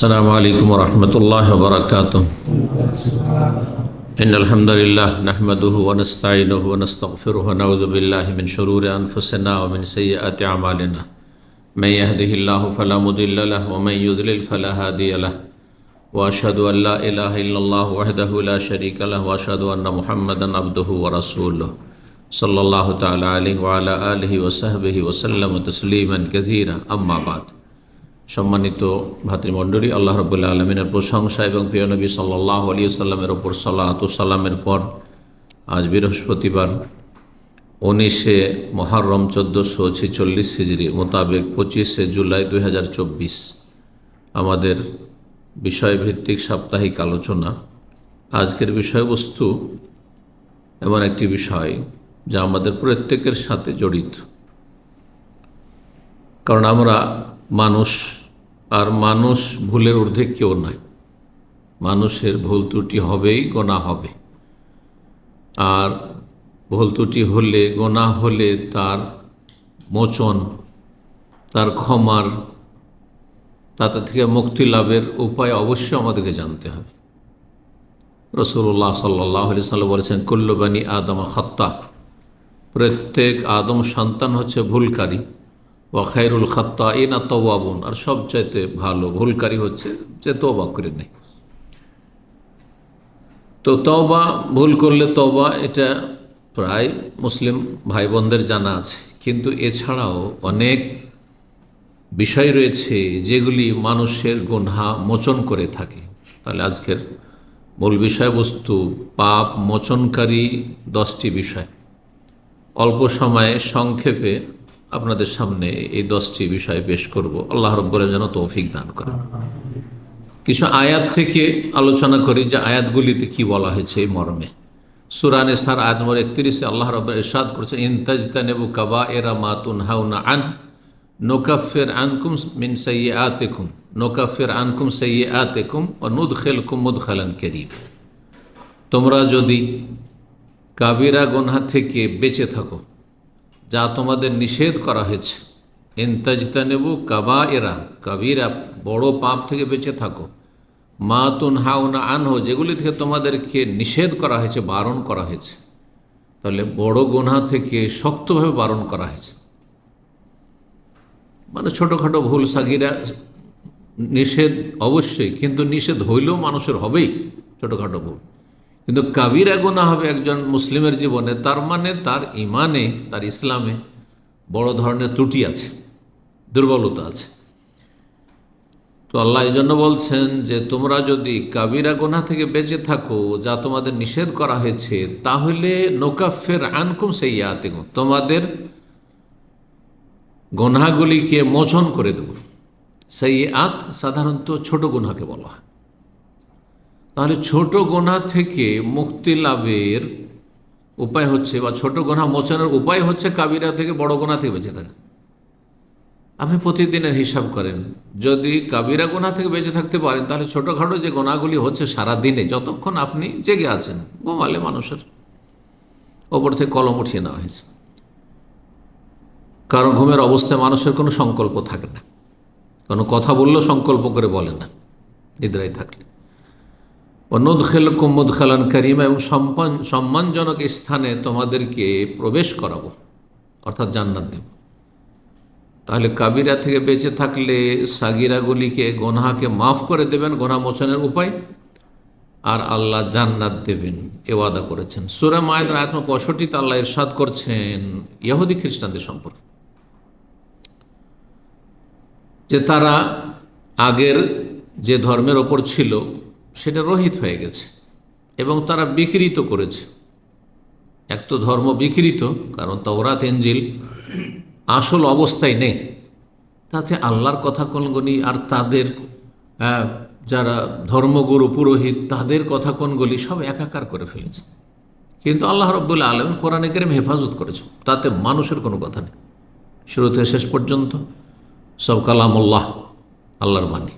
السلام عليكم ورحمة الله وبركاته. إن الحمد لله نحمده ونستعينه ونستغفره ونعوذ بالله من شرور أنفسنا ومن سيئات أعمالنا. من يهده الله فلا مضل له ومن يضلل فلا هادي له. وأشهد أن لا إله إلا الله وحده لا شريك له وأشهد أن محمدا عبده ورسوله صلى الله تعالى عليه وعلى آله وصحبه وسلم تسليما كثيرا. أما بعد. সম্মানিত ভাতৃমণ্ডলী, আল্লাহ রাব্বুল আলামিনের প্রশংসা এবং প্রিয় নবী সাল্লাল্লাহু আলাইহি ওয়াসাল্লামের ওপর সালাত ও সালামের পর আজ বৃহস্পতিবার 19শে মুহররম 1446 হিজরি মোতাবেক 25শে জুলাই 2024 আমাদের বিষয়ভিত্তিক সাপ্তাহিক আলোচনা। আজকের বিষয়বস্তু এমন একটি বিষয় যা আমাদের প্রত্যেকের সাথে জড়িত, কারণ আমরা মানুষ, আর মানুষ ভুলের ঊর্ধ্বে কেউ নয়। মানুষের ভুল ত্রুটি হবেই, গোনা হবে, আর ভুল ত্রুটি হলে, গোনা হলে তার মোচন, তার ক্ষমার, তাতে থেকে মুক্তি লাভের উপায় অবশ্যই আমাদেরকে জানতে হবে। রাসূলুল্লাহ সাল্লাল্লাহু আলাইহি ওয়াসাল্লাম বলেছেন, কুল্লু বানি আদম খাত্তা, প্রত্যেক আদম সন্তান হচ্ছে ভুলকারী। ওয়া খায়রুল খাত্তাইনা তাওয়াবুন, আর সবচাইতে ভালো ভুলকারী হচ্ছে যে তওবা করে নেয়। তো তওবা, ভুল করলে তওবা, এটা প্রায় মুসলিম ভাই বোনদের জানা আছে, কিন্তু এছাড়াও অনেক বিষয় রয়েছে যেগুলি মানুষের গুনাহ মোচন করে থাকে। তাহলে আজকের মূল বিষয়বস্তু পাপ মোচনকারী 10টি বিষয়। অল্প সময়ে সংক্ষেপে আপনাদের সামনে এই 10টি বিষয় পেশ করব। আল্লাহ রাব্বুল আলামিন যেন তৌফিক দান করেন। কিছু আয়াত থেকে আলোচনা করি যে আয়াতগুলিতে কি বলা হয়েছে এই মর্মে। সূরা নিসার আয়াত নম্বর 31-এ আল্লাহ রাব্বুল ইরশাদ করেছেন, ইন তাজতানিবু কাবাইরা মা তুনহাউনা আন নুকাফির আনকুম মিন সাইয়্যাতিকুম নুকাফির আনকুম সাইয়্যাতিকুম ওয়া নুদখিলকুম মুদখালান কারীম। তোমরা যদি কাবিরা গুনাহ থেকে বেঁচে থাকো, যা তোমাদের নিষেধ করা হয়েছে, ইন তাজতানিবু কাবাইরা, কাবিরা বড় পাপ থেকে বেঁচে থাকো, মা তুনহাউনা আনহু, যেগুলি থেকে তোমাদেরকে নিষেধ করা হয়েছে, বারণ করা হয়েছে। তাহলে বড় গুনাহ থেকে শক্তভাবে বারণ করা হয়েছে। মানে ছোটোখাটো ভুল সাগিরা নিষেধ অবশ্যই, কিন্তু নিষেধ হইলেও মানুষের হবেই ছোটোখাটো ভুল। কিন্তু কাবিরা গুনাহ হবে একজন মুসলিমের জীবনে, তার মানে তার ইমানে, তার ইসলামে বড় ধরনের ত্রুটি আছে, দুর্বলতা আছে। তো আল্লাহ এই জন্য বলছেন যে তোমরা যদি কাবিরা গুনাহ থেকে বেঁচে থাকো, যা তোমাদের নিষেধ করা হয়েছে, তাহলে নুকাফির আনকুম সাইয়্যাতিকুম, তোমাদের গুনাহগুলিকে মোচন করে দেব। সাইয়্যাত সাধারণত ছোট গুনাহকে বলা হয়। তাহলে ছোট গুনাহ থেকে মুক্তি লাভের উপায় হচ্ছে, বা ছোট গুনাহ মোচনের উপায় হচ্ছে কাবিরা থেকে বড় গুনাহ থেকে বেঁচে থাকা। আপনি প্রতিদিনের হিসাব করেন, যদি কাবিরা গুনাহ থেকে বেঁচে থাকতে পারেন, তাহলে ছোটোখাটো যে গুনাহগুলি হচ্ছে সারা দিনে, যতক্ষণ আপনি জেগে আছেন, ঘুমালে মানুষের ওপর থেকে কলম উঠিয়ে নেওয়া হয়েছে। কারণ ঘুমের অবস্থায় মানুষের কোনো সংকল্প থাকে না, কোনো কথা বললেও সংকল্প করে বলে না নিদ্রায় থাকলে। নুদখিলকুম মুদখালান কারীমা, এবং সম্মানজনক স্থানে তোমাদেরকে প্রবেশ করাবো, অর্থাৎ জান্নাত দেব। তাহলে কাবিরা থেকে বেঁচে থাকলে সাগিরাগুলিকে, গোনাহকে মাফ করে দেবেন, গোনাহ মোচনের উপায়, আর আল্লাহ জান্নাত দেবেন, এ ওয়াদা করেছেন। সূরা মায়েদার আয়াত নম্বর 65-তে আল্লাহ ইরশাদ করছেন ইহুদি খ্রিস্টানদের সম্পর্কে, যে তারা আগের যে ধর্মের ওপর ছিল সেটা রহিত হয়ে গেছে, এবং তারা বিকৃত করেছে। এক তো ধর্ম বিকৃত, কারণ তাওরাত ইনজিল আসল অবস্থায় নেই, তাতে আল্লাহর কথা কোনগুলি আর তাদের যারা ধর্মগুরু পুরোহিত তাদের কথা কোনগুলি সব একাকার করে ফেলেছে। কিন্তু আল্লাহ রাব্বুল আলামিন কোরআনে কারীম হেফাজত করেছে, তাতে মানুষের কোনো কথা নেই। শুরু থেকে শেষ পর্যন্ত সব কালামুল্লাহ, আল্লাহর বাণী,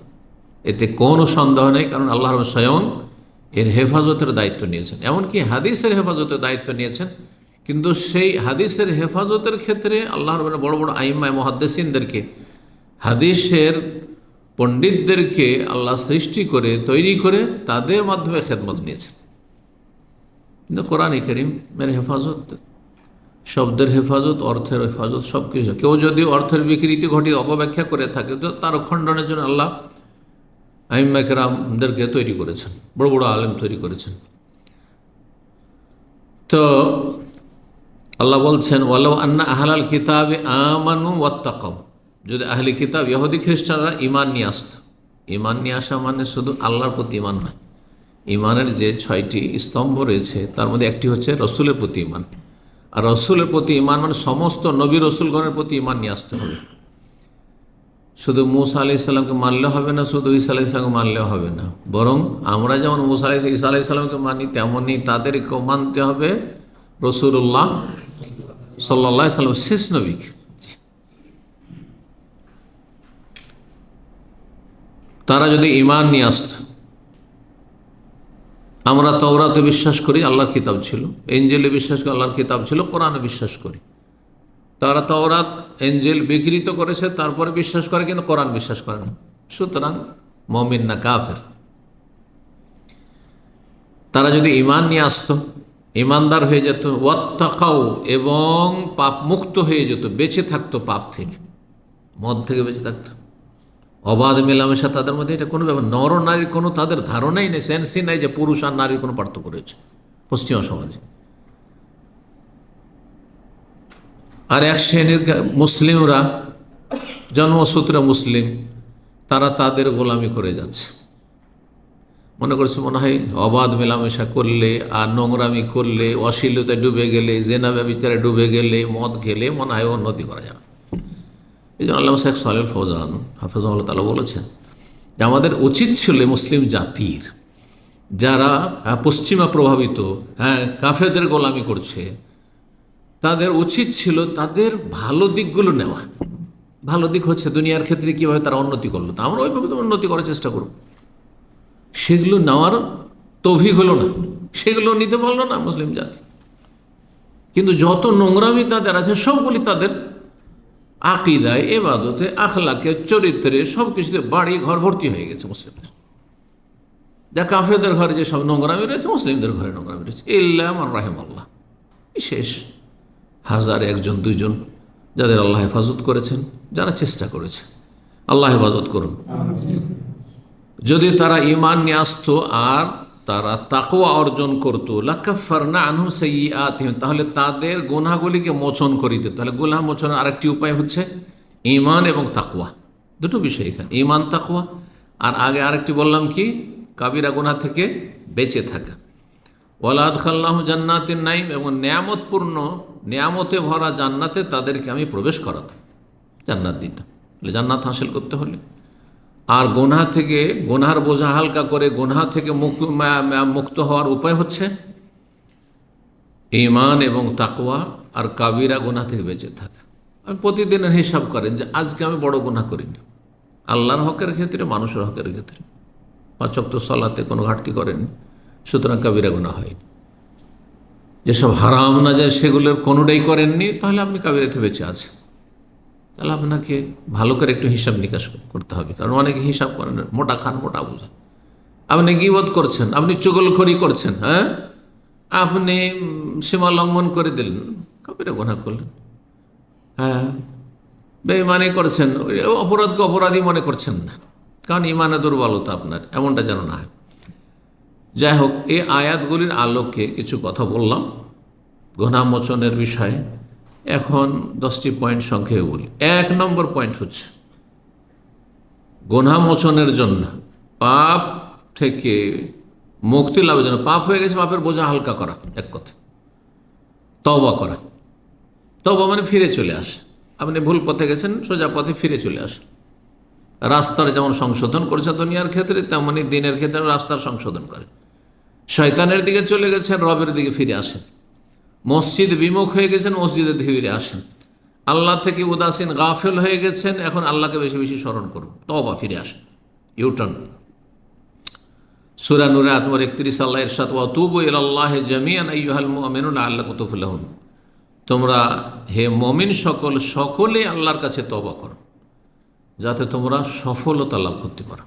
এতে কোনো সন্দেহ নেই। কারণ আল্লাহ স্বয়ং এর হেফাজতের দায়িত্ব নিয়েছেন, এমনকি হাদিসের হেফাজতের দায়িত্ব নিয়েছেন। কিন্তু সেই হাদিসের হেফাজতের ক্ষেত্রে আল্লাহর বড় বড় আইম্মায়ে মুহাদ্দিসিনদেরকে হাদিসের পণ্ডিতদেরকে আল্লাহ সৃষ্টি করে তৈরি করে তাদের মাধ্যমে খেদমত নিয়েছেন। কিন্তু কোরআনে কারীমের হেফাজত, শব্দের হেফাজত, অর্থের হেফাজত, সব কিছু। কেউ যদি অর্থের বিকৃতি ঘটিয়ে অপব্যাখ্যা করে থাকে তো তার খণ্ডনের জন্য আল্লাহ আইম্মা কেরামদেরকে তৈরি করেছেন, বড় বড় আলেম তৈরি করেছেন। তো আল্লাহ বলছেন ওয়ালাউ আন্না আহলাল কিতাবে আমানু ওয়াত্তাকাউ, যদি আহলি কিতাব ইহুদি খ্রিস্টানরা ঈমান নিয়ে আসত। ঈমান নিয়ে আসা মানে শুধু আল্লাহর প্রতি ঈমান নয়, ঈমানের যে 6টি স্তম্ভ রয়েছে তার মধ্যে একটি হচ্ছে রসুলের প্রতি ঈমান। আর রসুলের প্রতি ঈমান মানে সমস্ত নবী রসুলগণের প্রতি ঈমান নিয়ে আসতে হবে। শুধু মূসা আলাইহিস সালামকে মানলে হবে না, শুধু ঈসা আলাইহিস সালামকে মানলেও হবে না, বরং আমরা যেমন মূসা আলাইহিস ঈসা আলাইহিস সালামকে মানি তেমনই তাদেরকেও মানতে হবে রাসূলুল্লাহ সাল্লাল্লাহু আলাইহি সাল্লাম শেষ নবীকে। তারা যদি ঈমান নিয়ে আসত, আমরা তাওরাতে বিশ্বাস করি আল্লাহর কিতাব ছিল, ইনজিলে বিশ্বাস করি আল্লাহর কিতাব ছিল, কোরআনে বিশ্বাস করি। তারা তাওরাত ইনজিল বিকৃত করেছে তারপরে বিশ্বাস করে, কিন্তু কোরআন বিশ্বাস করে না, সুতরাং মুমিন না কাফের। তারা যদি ঈমান নিয়ে আসতো, ঈমানদার হয়ে যেত, ওয়াত্তাকাউ এবং পাপ মুক্ত হয়ে যেত, বেঁচে থাকতো পাপ থেকে, মদ থেকে বেঁচে থাকতো, অবাধ মেলামেশা তাদের মধ্যে, এটা কোনো ব্যাপার। নর নারীর কোনো তাদের ধারণাই নেই, সেন্সই নাই যে পুরুষ আর নারীর কোনো পার্থক্য রয়েছে পশ্চিমা সমাজে। আর এক শ্রেণীর মুসলিমরা, জন্মসূত্রে মুসলিম, তারা তাদের গোলামি করে যাচ্ছে। মনে করছে মনে হয় অবাধ মেলামেশা করলে আর নোংরামি করলে, অশ্লীলতায় ডুবে গেলে, জেনা ব্যভিচারে ডুবে গেলে, মদ খেলে মনে হয় উন্নতি করা যাবে। এই জন্য আল্লামা শেখ সালেহ ফৌজান হাফিজাহুল্লাহ তাআলা বলেছেন যে আমাদের উচিত ছিল মুসলিম জাতির, যারা পশ্চিমা প্রভাবিত, কাফেরদের গোলামি করছে, তাদের উচিত ছিল তাদের ভালো দিকগুলো নেওয়া। ভালো দিক হচ্ছে দুনিয়ার ক্ষেত্রে কীভাবে তারা উন্নতি করলো, তা আমরা ওইভাবে তো উন্নতি করার চেষ্টা করব। সেগুলো নেওয়ার তৌফিক হলো না, সেগুলো নিতে পারলো না মুসলিম জাতি। কিন্তু যত নোংরামি তাদের আছে সবগুলি তাদের আকিদায়, ইবাদতে, আখলাকে, চরিত্রে, সব কিছুতে বাড়ি ঘর ভর্তি হয়ে গেছে মুসলিমদের। যা কাফেরদের ঘরে যে সব নোংরামি রয়েছে মুসলিমদের ঘরে নোংরামি রয়েছে, ইল্লা মান রাহিমাল্লাহ, শেষ 1000 1 জন 2 জন যাদের আল্লাহ হেফাজত করেছেন, যারা চেষ্টা করেছে। আল্লাহ হেফাজত করুন। যদি তারা ঈমান নিয়ে আসতো আর তারা তাকওয়া অর্জন করতো, লাকাফারনা আনহুম সাইয়্যাতিহিম, তাহলে তাদের গুনাহগুলিকে মোচন করে দিত। তাহলে গুনাহ মোচনের আরেকটি উপায় হচ্ছে ঈমান এবং তাকওয়া, দুটো বিষয় এখানে, ঈমান তাকওয়া। আর আগে আরেকটি বললাম কি, কাবিরা গুনাহ থেকে বেঁচে থাকা। ওয়ালা আদখালনাহু জান্নাতিন নাঈম, এবং নিয়ামতপূর্ণ, নিয়ামতে ভরা জান্নাতে তাদেরকে আমি প্রবেশ করাতাম, জান্নাত দিতাম। জান্নাত হাসিল করতে হলে আর গুনাহ থেকে, গুনাহর বোঝা হালকা করে গুনাহ থেকে মুক্ত হওয়ার উপায় হচ্ছে ঈমান এবং তাকওয়া আর কাবিরা গুনাহ থেকে বেঁচে থাকা। আমি প্রতিদিনের হিসাব করেন যে আজকে আমি বড় গুনাহ করিনি, আল্লাহর হকের ক্ষেত্রে, মানুষের হকের ক্ষেত্রে 5 ওয়াক্ত সালাতে কোনো ঘাটতি করেনি, সুতরাং কাবিরা গুনাহ হয়নি। যেসব হারাম না যায় সেগুলোর কোনোটাই করেননি, তাহলে আপনি কাবিরাতে বেঁচে আছেন। তাহলে আপনাকে ভালো করে একটু হিসাব নিকাশ করতে হবে, কারণ অনেকে হিসাব করেন, মোটা খান মোটা বুঝেন। আপনি গীবত করছেন, আপনি চুগলখড়ি করছেন, আপনি সীমা লঙ্ঘন করে দিলেন, কাবিরা গুনাহ করলেন। বেঈমানি করছেন, অপরাধকে অপরাধী মনে করছেন না, কারণ ঈমানে দুর্বলতা আপনার, এমনটা যেন না হয়। যাই হোক, এই আয়াতগুলির আলোকে কিছু কথা বললাম গুনাহ মোচনের বিষয়ে। এখন 10টি পয়েন্ট সংক্ষেপে বলি। 1 নম্বর পয়েন্ট হচ্ছে গুনাহ মোচনের জন্য, পাপ থেকে মুক্তি লাভের জন্য, পাপ হয়ে গেছে পাপের বোঝা হালকা করা, এক কথা তওবা করা। তওবা মানে ফিরে চলে আসে, আপনি ভুল পথে গেছেন, সোজা পথে ফিরে চলে আসে। রাস্তার যেমন সংশোধন করেছে দুনিয়ার ক্ষেত্রে, তেমনি দিনের ক্ষেত্রে রাস্তার সংশোধন করে। শয়তানের দিকে চলে গেছেন, রবের দিকে ফিরে আসেন। মসজিদ বিমুখ হয়ে গেছেন, মসজিদে ফিরে আসেন। আল্লাহ থেকে উদাসীন গাফেল হয়ে গেছেন, এখন আল্লাহকে বেশি বেশি স্মরণ করুন, তওবা, ফিরে আসেন, ইউটার্ন। সূরা নূরে আয়াত নম্বর 31 আল্লাহ ইরশাদ, ওয়া তুবু ইলাল্লাহি জামিআন আইয়ুহাল মুমিনুন লাআল্লাকুম তুফলিহুন, তোমরা হে মুমিন সকলে আল্লাহর কাছে তওবা করো, যাতে তোমরা সফলতা লাভ করতে পারো,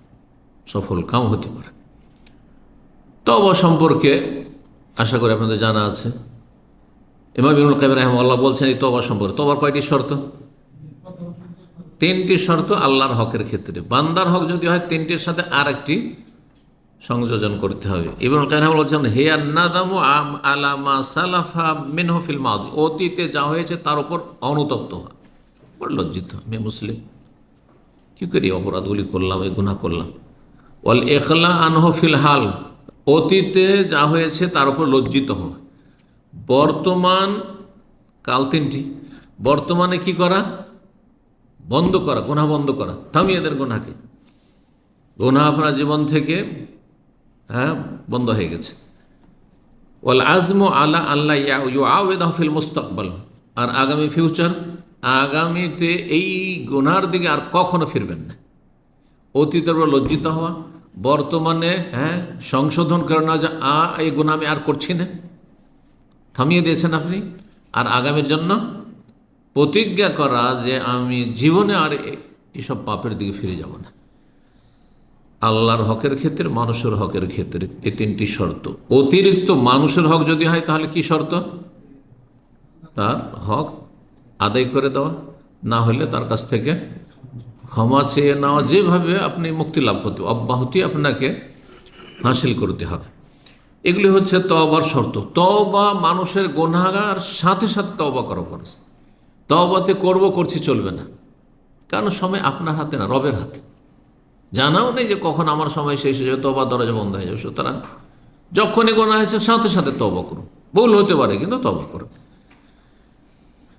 সফল কাম হতে পারে। তওবা সম্পর্কে আশা করি আপনাদের জানা আছে। ইমাম ইবনুল কাইয়িম রাহিমাহুল্লাহ বলছেন এই তওবা সম্পর্কে, তওবার কয়টি শর্ত? 3টি শর্ত আল্লাহর হকের ক্ষেত্রে। বান্দার হক যদি হয় 3টির সাথে আর একটি সংযোজন করতে হবে। ইবনুল কাইয়িম বলছেন হিয়া নাদামু আলা মা সালাফা মিনহু ফিল মাদি, অতীতে যা হয়েছে তার উপর অনুতপ্ত হওয়া। বড় লজ্জিত, আমি মুসলিম, কী করি অপরাধগুলি করলাম, এই গুনাহ করলাম। ওয়াল ইখলা আনহু ফিল হাল, অতীতে যা হয়েছে তার উপর লজ্জিত হওয়া। বর্তমান কাল 3টি, বর্তমানে কি করা? বন্ধ করা, গুনাহ বন্ধ করা, থামিয়ে দেন গুনাহকে। গুনাহ আপনার জীবন থেকে বন্ধ হয়ে গেছে। ওয়াল আজমু আলা আল্লাহ ইউআউযিহু ফিল মুস্তাকবাল, আর আগামী ফিউচার, আগামীতে এই গুনার দিকে আর কখনো ফিরবেন না। অতীতের উপর লজ্জিত হওয়া, বর্তমানে সংশোধন করে না যে এই গুনাহ আমি আর করছি না, থামিয়ে দিয়েছেন আপনি। আর আগামীর জন্য প্রতিজ্ঞা করা যে আমি জীবনে আর এইসব পাপের দিকে ফিরে যাব না। আল্লাহর হকের ক্ষেত্রে, মানুষের হকের ক্ষেত্রে এই 3টি শর্ত। অতিরিক্ত মানুষের হক যদি হয় তাহলে কি শর্ত? তার হক আদায় করে দেওয়া, না হলে তার কাছ থেকে ক্ষমা চেয়ে নেওয়া। যেভাবে আপনি মুক্তি লাভ করতে, অব্যাহতি আপনাকে হাসিল করতে হবে। এগুলি হচ্ছে তওবার শর্ত। তওবা মানুষের গুনাহগার সাথে সাথে তওবা করা ফরজ। তওবাতে করছি চলবে না, কারণ সময় আপনার হাতে না, রবের হাতে। জানাও নেই যে কখন আমার সময় শেষ হয়ে যাবে, তওবার দরজা বন্ধ হয়ে যাবে। সুতরাং যখনই গুনাহ হয়েছে সাথে সাথে তওবা করুন। ভুল হতে পারে কিন্তু তওবা করুন।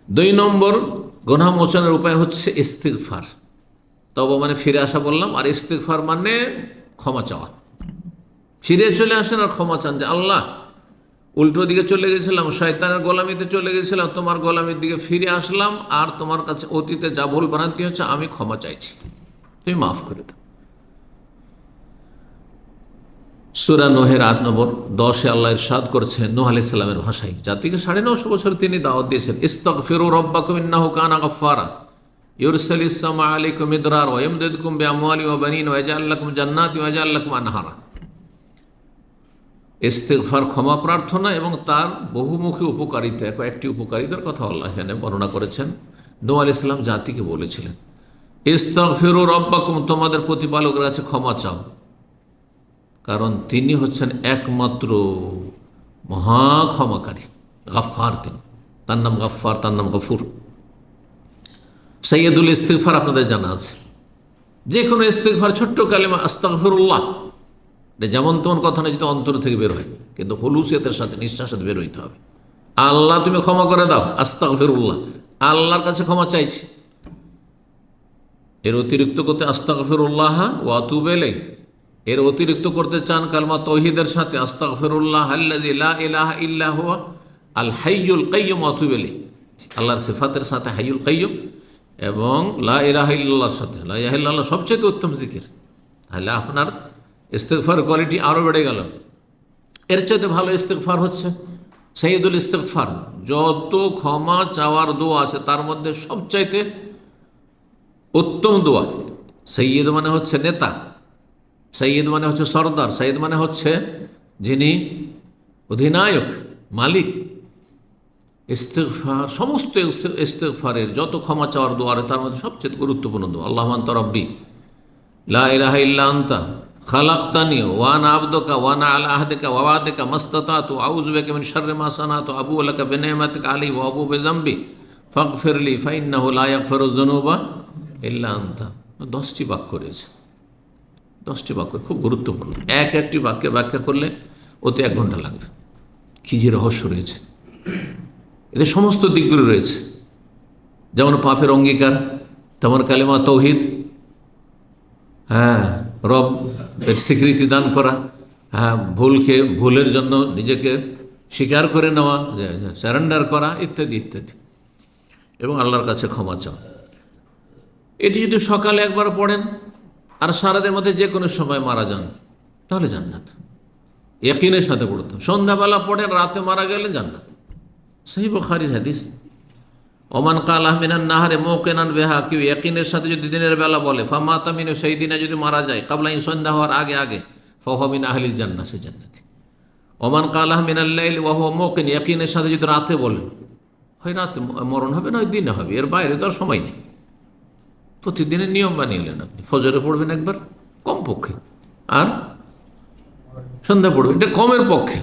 2 নম্বর গুনাহ মোচনের উপায় হচ্ছে ইস্তিগফার। তওবা মানে ফিরে আসা বললাম, আর ইস্তিগফার মানে ক্ষমা চাওয়া। ফিরে চলে আসেন আর ক্ষমা চান যে আল্লাহ, উল্টো দিকে চলে গেছিলাম, শয়তানের গোলামিতে চলে গেছিলাম, তোমার গোলামির দিকে ফিরে আসলাম, আর তোমার কাছে অতীতে যা ভুল ভ্রান্তি হচ্ছে আমি ক্ষমা চাইছি, তুমি মাফ করে দাও। সূরা নূহের 8 নম্বর 10-এ আল্লাহ ইরশাদ করছেন নূহ আলাইহিস সালামের ভাষায়, জাতিকে 950 বছর তিনি দাওয়াত দিয়েছেন। ইস্তাগফিরু রাব্বাকুম ইন্নাহু কানা গাফফারা ইউরসিলিস সামা আলাইকুম মিদরার ওয়া ইয়ামদিদকুম বিআমওয়ালিন ওয়া বানিন ওয়া ইয়াজআল লাকুম জান্নাতিন ওয়া ইয়াজআল লাকুম আনহারা। ইস্তিগফার ক্ষমা প্রার্থনা এবং তার বহুমুখী উপকারিতা, কয়েকটি উপকারিতার কথা আল্লাহ এখানে বর্ণনা করেছেন। নূহ আলাইহিস সালাম জাতিকে বলেছিলেন ইস্তাগফিরু রাব্বাকুম, তোমাদের প্রতিপালকের কাছে ক্ষমা চাও, কারণ তিনি হচ্ছেন একমাত্র মহা ক্ষমাকারী, গাফফার। তিনি, তার নাম গাফফার, তার নাম গফুর। সাইয়্যিদুল ইস্তিগফার আপনাদের জানা আছে। যে কোনো ইস্তিগফার, ছোট্ট কালিমা আস্তাগফিরুল্লাহ, যেমন তেমন কথা না, যদি অন্তর থেকে বের হয়, কিন্তু খুলুসিয়তের সাথে, নিষ্ঠার সাথে বের হইতে হবে। আল্লাহ তুমি ক্ষমা করে দাও, আস্তাগফিরুল্লাহ, আল্লাহর কাছে ক্ষমা চাইছি। এর অতিরিক্ত করতে আস্তাগফিরুল্লাহ ওয়া আতুবু ইলাইহি, এর অতিরিক্ত করতে চান কালমা তাওহীদের সাথে আস্তাগফিরুল্লাহ আল্লাযী লা ইলাহা ইল্লা হুয়া আল হাইয়ুল কাইয়্যুম ওয়া আতুবু ইলাইহি, আল্লাহর সিফাতের সাথে হাইয়ুল কাইয়্যুম এবং লা ইলাহা ইল্লাল্লাহর সাথে। লা ইলাহা ইল্লাল্লাহ সবচেয়ে উত্তম জিকির, তাহলে আপনার ইস্তিগফার কোয়ালিটি আরও বেড়ে গেল। এর চাইতে ভালো ইস্তিগফার হচ্ছে সাইয়্যিদুল ইস্তিগফার। যত ক্ষমা চাওয়ার দোয়া আছে তার মধ্যে সবচাইতে উত্তম দোয়া। সৈয়দ মানে হচ্ছে নেতা, সৈয়দ মানে হচ্ছে সর্দার, সৈয়দ মানে হচ্ছে যিনি অধিনায়ক, মালিক। ইস্তিগফার, সমস্ত ইস্তিগফারের যত ক্ষমা চাওয়ার দোয়া তার মধ্যে সবচেয়ে গুরুত্বপূর্ণ দোয়া আল্লাহুম্মা আনতা রাব্বি লা ইলাহা ইল্লা আনতা খালাকতানি ওয়া আনা আবদুকা ওয়া আনা আলা আহদিকা ওয়া ওয়াদিকা মাসতাতাতু আউযু বিকা মিন শাররি মা সানাতু আবু লাকা বিনি'মাতিকা আলাইহি ওয়া আবু বিযামবি ফাগফিরলি ফাইন্নাহু লা ইয়াগফিরুয যুনুবা ইল্লা আনতা। 10টি বাক্য রয়েছে, 10টি বাক্য খুব গুরুত্বপূর্ণ। একটি বাক্যে ব্যাখ্যা করলে ওতে 1 ঘন্টা লাগবে। কী যে রহস্য রয়েছে, এতে সমস্ত দিকগুলো রয়েছে। যেমন পাপের অঙ্গীকার, তেমন কালেমা তাওহীদ, রব এর স্বীকৃতি দান করা, ভুলের জন্য নিজেকে স্বীকার করে নেওয়া, স্যারেন্ডার করা, ইত্যাদি ইত্যাদি, এবং আল্লাহর কাছে ক্ষমা চাও। এটি যদি সকালে একবার পড়েন আর সারাদের মধ্যে যে কোনো সময় মারা যান তাহলে জান্নাত, ইয়াকিনের সাথে পড়তে। সন্ধ্যাবেলা পড়েন, রাতে মারা গেলে জান্নাত। সহিহ বুখারীর হাদিস। ওমান কালাহ মিনান নাহারে মৌকেনান বেহা, কেউ ইয়াকিনের সাথে যদি দিনের বেলা বলে ফামাতা মিনু, সেই দিনে যদি মারা যায় কাবলা ইন, সন্ধ্যা হওয়ার আগে আগে, ফাহুয়া মিন আহলিল জান্নাহ, সে জান্নাতি। ওমান কালাহ মিনাল লাইল ওয়া হুয়া মৌকিন, ইয়াকিনের সাথে যদি রাতে বলেন, হয় রাতে মরণ হবে, না হয় দিনে হবে, এর বাইরে তো আর সময় নেই। প্রতিদিনের নিয়ম বানিয়ে নিলেন আপনি, ফজরে পড়বেন একবার কমপক্ষে, আর সন্ধ্যা পড়বেন, এটা কমের পক্ষে,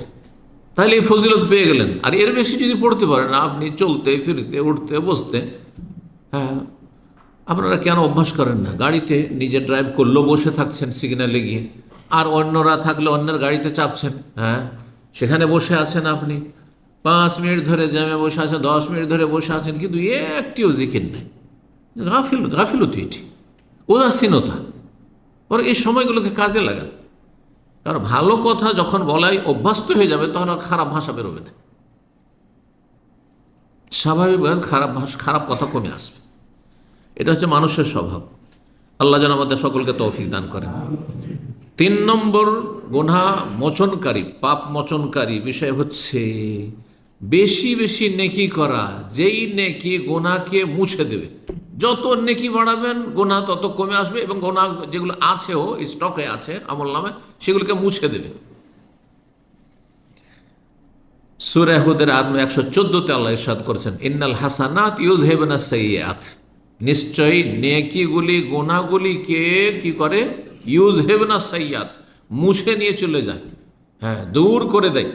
তাহলে এই ফজিলত পেয়ে গেলেন। আর এর বেশি যদি পড়তে পারেন আপনি, চলতে ফিরতে উঠতে বসতে, হ্যাঁ, আপনারা কেন অভ্যাস করেন না? গাড়িতে নিজে ড্রাইভ করলেও বসে থাকছেন সিগন্যালে গিয়ে, আর অন্যরা থাকলে অন্যের গাড়িতে চাপছেন, হ্যাঁ, সেখানে বসে আছেন আপনি 5 মিনিট ধরে জ্যামে বসে আছেন, 10 মিনিট ধরে বসে আছেন, কিন্তু একটিও জিকির নেই। গাফিলতি এটি, উদাসীনতা। পরে এই সময়গুলোকে কাজে লাগান, কারণ ভালো কথা যখন বলাই অভ্যস্ত হয়ে যাবে তখন আর খারাপ ভাষা বেরোবে না, স্বাভাবিকভাবে খারাপ কথা কমে আসবে। এটা হচ্ছে মানুষের স্বভাব। আল্লাহ যেন আমাদের সকলকে তৌফিক দান করেন। 3 নম্বর গুনাহ মোচনকারী, পাপ মোচনকারী বিষয় হচ্ছে বেশি বেশি নেকি করা, যেই নেকি গুনাহকে মুছে দেবে। যত নেকি বাড়াবেন গুনাহ তত কমে আসবে, এবং গুনাহ যেগুলো আছেও স্টকে আছে আমল নামে, সেগুলোকে মুছে দেবে। সূরা হুদের আয়াত 114-তে আল্লাহ ইরশাদ করেছেন, ইন্নাল হাসানাত ইউযহিবুনা সাইয়্যাত, নিশ্চয়ই নেকিগুলি গুনাহগুলিকে কি করে? ইউযহিবুনা সাইয়্যাত, মুছে নিয়ে চলে যায়, হ্যাঁ, দূর করে দেয়।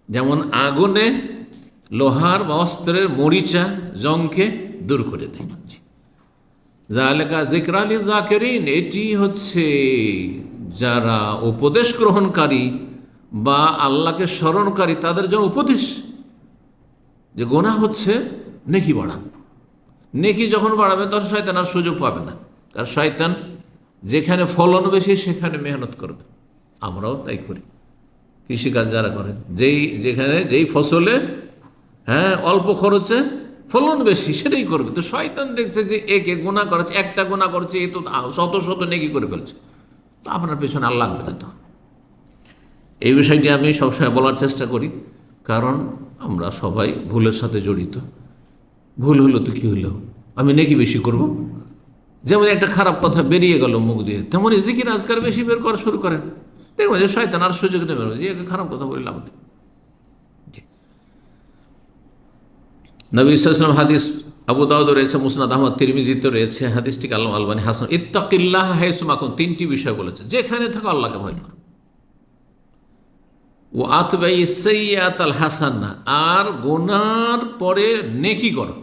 যেমন আগুনে লোহার বা অস্ত্রের মরিচা জংকে দূর করে দেয়। যালিকা যিকরা লিযাকিরিন, এটি হচ্ছে যারা উপদেশ গ্রহণকারী বা আল্লাহকে স্মরণকারী তাদের জন্য উপদেশ, যে গুনাহ হচ্ছে নেকি বাড়ান। নেকি যখন বাড়াবেন তখন শয়তান আর সুযোগ পাবে না, কারণ শয়তান যেখানে ফলন বেশি সেখানে মেহনত করবে। আমরাও তাই করি, কৃষিকাজ যারা করেন, যেই ফসলে, হ্যাঁ, অল্প খরচে ফলন বেশি সেটাই করবে। তো শয়তান দেখছে যে একে গুনাহ করেছে, একটা গুনাহ করেছে, এ তো শত শত নেকি করে ফেলছে, তো আপনার পেছনে আর লাগবে না। তো এই বিষয়টি আমি সবসময় বলার চেষ্টা করি, কারণ আমরা সবাই ভুলের সাথে জড়িত। ভুল হলো তো কি হলো, আমি নেকি বেশি করব। যেমন একটা খারাপ কথা বেরিয়ে গেল মুখ দিয়ে, তেমনই জিকির আজকার বেশি বের করা শুরু করেন, দেখবেন যে শয়তান আর সুযোগ দেবে না, যে খারাপ কথা বলে লাভ নেই। নবী সাল্লাল্লাহু আলাইহি ওয়াসাল্লাম হাদিস আবু দাউদ রয়েছে, মুসনাদ আহমদ, তিরমিজিতে রয়েছে, হাদিসটি আল্লামা আলবানী হাসান। ইত্তাকিল্লাহ হাইসুমা কুনতুম, 3টি বিষয় বলেছে, যেখানে থাকো আল্লাহকে ভয় করো। ও আতবাই সাইয়্যাত আল হাসানা, আর গুনার পরে নেকি করো।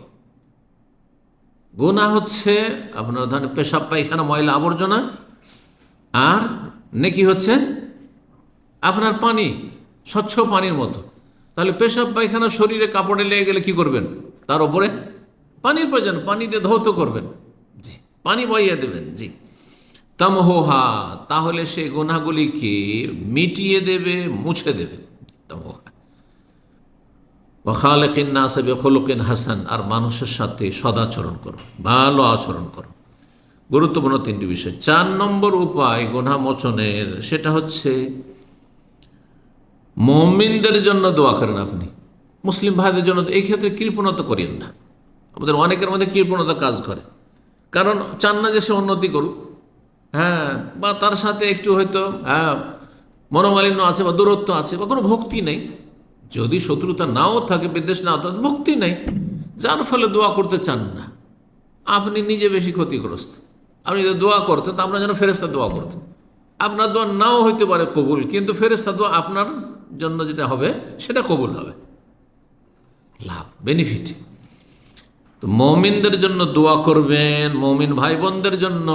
গুনাহ হচ্ছে আপনার ধরেন পেশাব পায়খানা ময়লা আবর্জনা, আর নেকি হচ্ছে আপনার পানি, স্বচ্ছ পানির মতো। তাহলে পেশাব পায়খানা শরীরে কাপড়ে লেগে গেলে কি করবেন? তার উপরে পানির প্রয়োজন, পানি দিয়ে ধৌত করবেন, জি, পানি বইয়ে দেবেন, জি। তামহোহা, তাহলে সেই গুনাহগুলিকে মিটিয়ে দেবে, মুছে দেবে। তামহোহা ওয়া খালিকিন নাস বিখুলুকিন হাসান, আর মানুষের সাথে সদাচরণ করো, ভালো আচরণ করো। গুরুত্বপূর্ণ 3টি বিষয়। 4 নম্বর উপায় গুনাহ মোচনের, সেটা হচ্ছে মুমিনদের জন্য দোয়া করেন আপনি, মুসলিম ভাইদের জন্য। এই ক্ষেত্রে কৃপণতা করেন না। আমাদের অনেকের মধ্যে কৃপণতা কাজ করে, কারণ চান না যে সে উন্নতি করুক, হ্যাঁ, বা তার সাথে একটু হয়তো মনোমালিন্য আছে বা দূরত্ব আছে বা কোনো ভক্তি নেই। যদি শত্রুতা নাও থাকে, বিদ্বেষ নাও থাকে, ভক্তি নেই, যার ফলে দোয়া করতে চান না। আপনি নিজে বেশি ক্ষতিগ্রস্ত। আপনি যদি দোয়া করতেন তা আপনার যেন ফেরেশতা দোয়া করতেন। আপনার দোয়া নাও হইতে পারে কবুল, কিন্তু ফেরেশতা দোয়া আপনার জন্য যেটা হবে সেটা কবুল হবে, লাভ, বেনিফিট। তো মুমিনদের জন্য দোয়া করবেন, মুমিন ভাই বোনদের জন্য।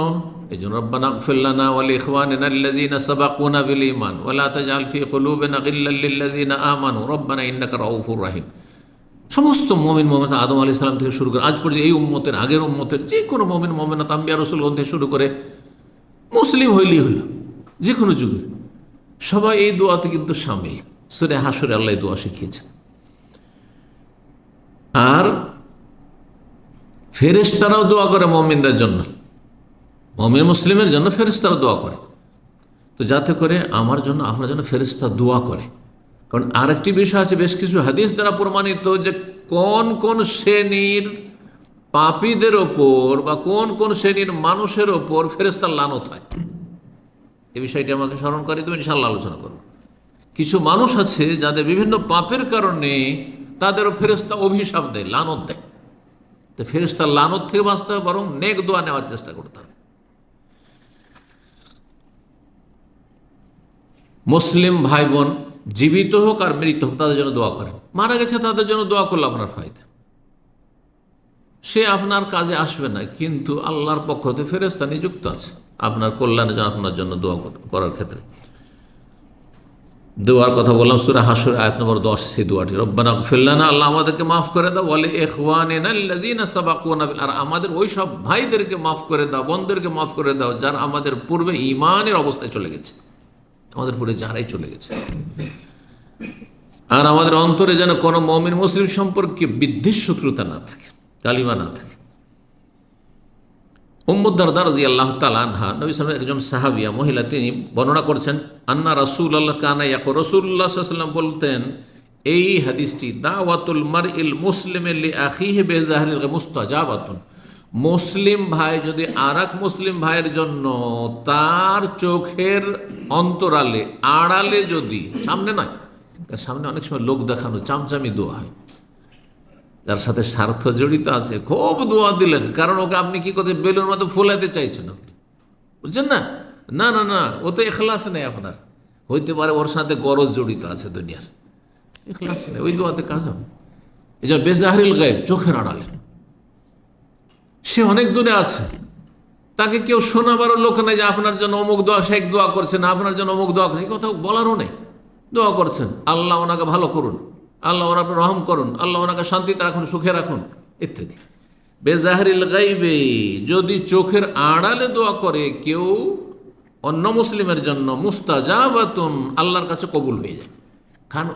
এই জন্য রব্বানা ইগফির লানা ওয়া লিইখওয়ানিনা আল্লাযীনা সাবাকুনা বিল ঈমান ওয়া লা তাজআল ফী কুলুবিনা গিল্লাল লিল্লাযীনা আমানু রব্বানা ইন্নাকা রাউফুর রাহিম। সমস্ত মুমিন মুমিনাত আদম আলাইহিস সালাম থেকে শুরু করে আজ পর্যন্ত এই উম্মতের, আগের উম্মতের যে কোনো মুমিন মুমিনাত, আম্বিয়া রাসূলগণ থেকে শুরু করে মুসলিম হইলেই হলো, যে কোনো যুগের সবাই এই দোয়াতে কিন্তু শামিল। সূরা হাশরে আল্লাহ এই দোয়া শিখিয়েছেন। আর ফেরেশতারাও দোয়া করে মুমিনদের জন্য, মুমিন মুসলিমের জন্য ফেরেশতারা দোয়া করে। তো যাতে করে আমার জন্য, আপনার জন্য ফেরেশতা দোয়া করে, কারণ আরেকটি বিষয় আছে, বেশ কিছু হাদিস দ্বারা প্রমাণিত যে কোন কোন শ্রেণীর পাপীদের ওপর বা কোন কোন শ্রেণীর মানুষের ওপর ফেরেশতার লানত হয়। এই বিষয়টি আমাকে স্মরণ করে তুমি ইনশাআল্লাহ আলোচনা করো। কিছু মানুষ আছে যাদের বিভিন্ন পাপের কারণে তাদেরও ফেরেশতা অভিশাপ দেয়, লানত দেয়। তো ফেরেশতার লানত থেকে বাঁচতে হবে, বরং নেক দোয়া নেওয়ার চেষ্টা করতে হবে। মুসলিম ভাই বোন জীবিত হোক আর মৃত হোক তাদের জন্য দোয়া করেন। মারা গেছে তাদের জন্য দোয়া করলে আপনার ফায়দা। সে আপনার কাজে আসবে না, কিন্তু আল্লাহর পক্ষ হতে ফেরেশতা নিযুক্ত আছে আপনার কল্যাণের জন্য, আপনার জন্য দোয়া করার ক্ষেত্রে। দোয়ার কথা বললাম সূরা হাশর আয়াত নম্বর 10, সেই দোয়াটি রব্বানা ইগফির লানা, আল্লাহ আমাদেরকে মাফ করে দাও, ওয়া লিইখওয়ানিনা আল্লাযীনা সাবাকুনা বিল, আর আমাদের ওই সব ভাইদেরকে মাফ করে দাও, বোনদেরকে মাফ করে দাও যারা আমাদের পূর্বে ঈমানের অবস্থায় চলে গেছে, আমাদের পূর্বে যারাই চলে গেছে। আর আমাদের অন্তরে যেন কোনো মুমিন মুসলিম সম্পর্কে বিদ্বেষ শত্রুতা না থাকে, কালিমা না থাকে। উম্মু দারদা রাদিয়াল্লাহু তাআলা আনহা, নবী সাল্লাল্লাহু আলাইহি ওয়াসাল্লাম একজন সাহাবিয়া মহিলা, তিনি বর্ণনা করছেন আন্না রাসূলুল্লাহ কানা ইয়াকুল, রাসূলুল্লাহ সাল্লাল্লাহু আলাইহি ওয়াসাল্লাম বলতেন, এই হাদিসটি দাওয়াতুল মারইল মুসলিমি লিআখিহি বিযাহরিল মুস্তাজাবাতুন, মুসলিম ভাই যদি আরেক মুসলিম ভাইয়ের জন্য তার চোখের অন্তরালে আড়ালে, যদি সামনে নয়, তার সামনে অনেক সময় লোক দেখানো চামচামি দোয়া হয়, যার সাথে স্বার্থ জড়িত আছে, খুব দোয়া দিলেন, কারণ ওকে আপনি কি করতে বেলুর মতো ফোলাতে চাইছেন আপনি, বুঝছেন না? না না না, ও তো ইখলাস নেই আপনার, হইতে পারে ওর সাথে গরজ জড়িত আছে দুনিয়ার, ইখলাস নেই, ওই দোয়াতে কাজ হবে। এই যে বেজাহরিল গায়ব, চোখের আড়ালে, সে অনেক দূরে আছে, তাকে কেউ শোনাবারও লোক নেই যে আপনার জন্য অমুক দোয়া শেখ দোয়া করছেন, আপনার জন্য অমুক দোয়া করছেন, এই কথা বলারও নেই। দোয়া করছেন আল্লাহ ওনাকে ভালো করুন, আল্লাহ ওনাকে রহম করুন, আল্লাহ ওনাকে শান্তিতে রাখুন, সুখে রাখুন, ইত্যাদি। বেজাহরিল গায়বে, যদি চোখের আড়ালে দোয়া করে কেউ অন্য মুসলিমের জন্য, মুস্তাজাবাতুন, আল্লাহর কাছে কবুল হয়ে যায়। কারণ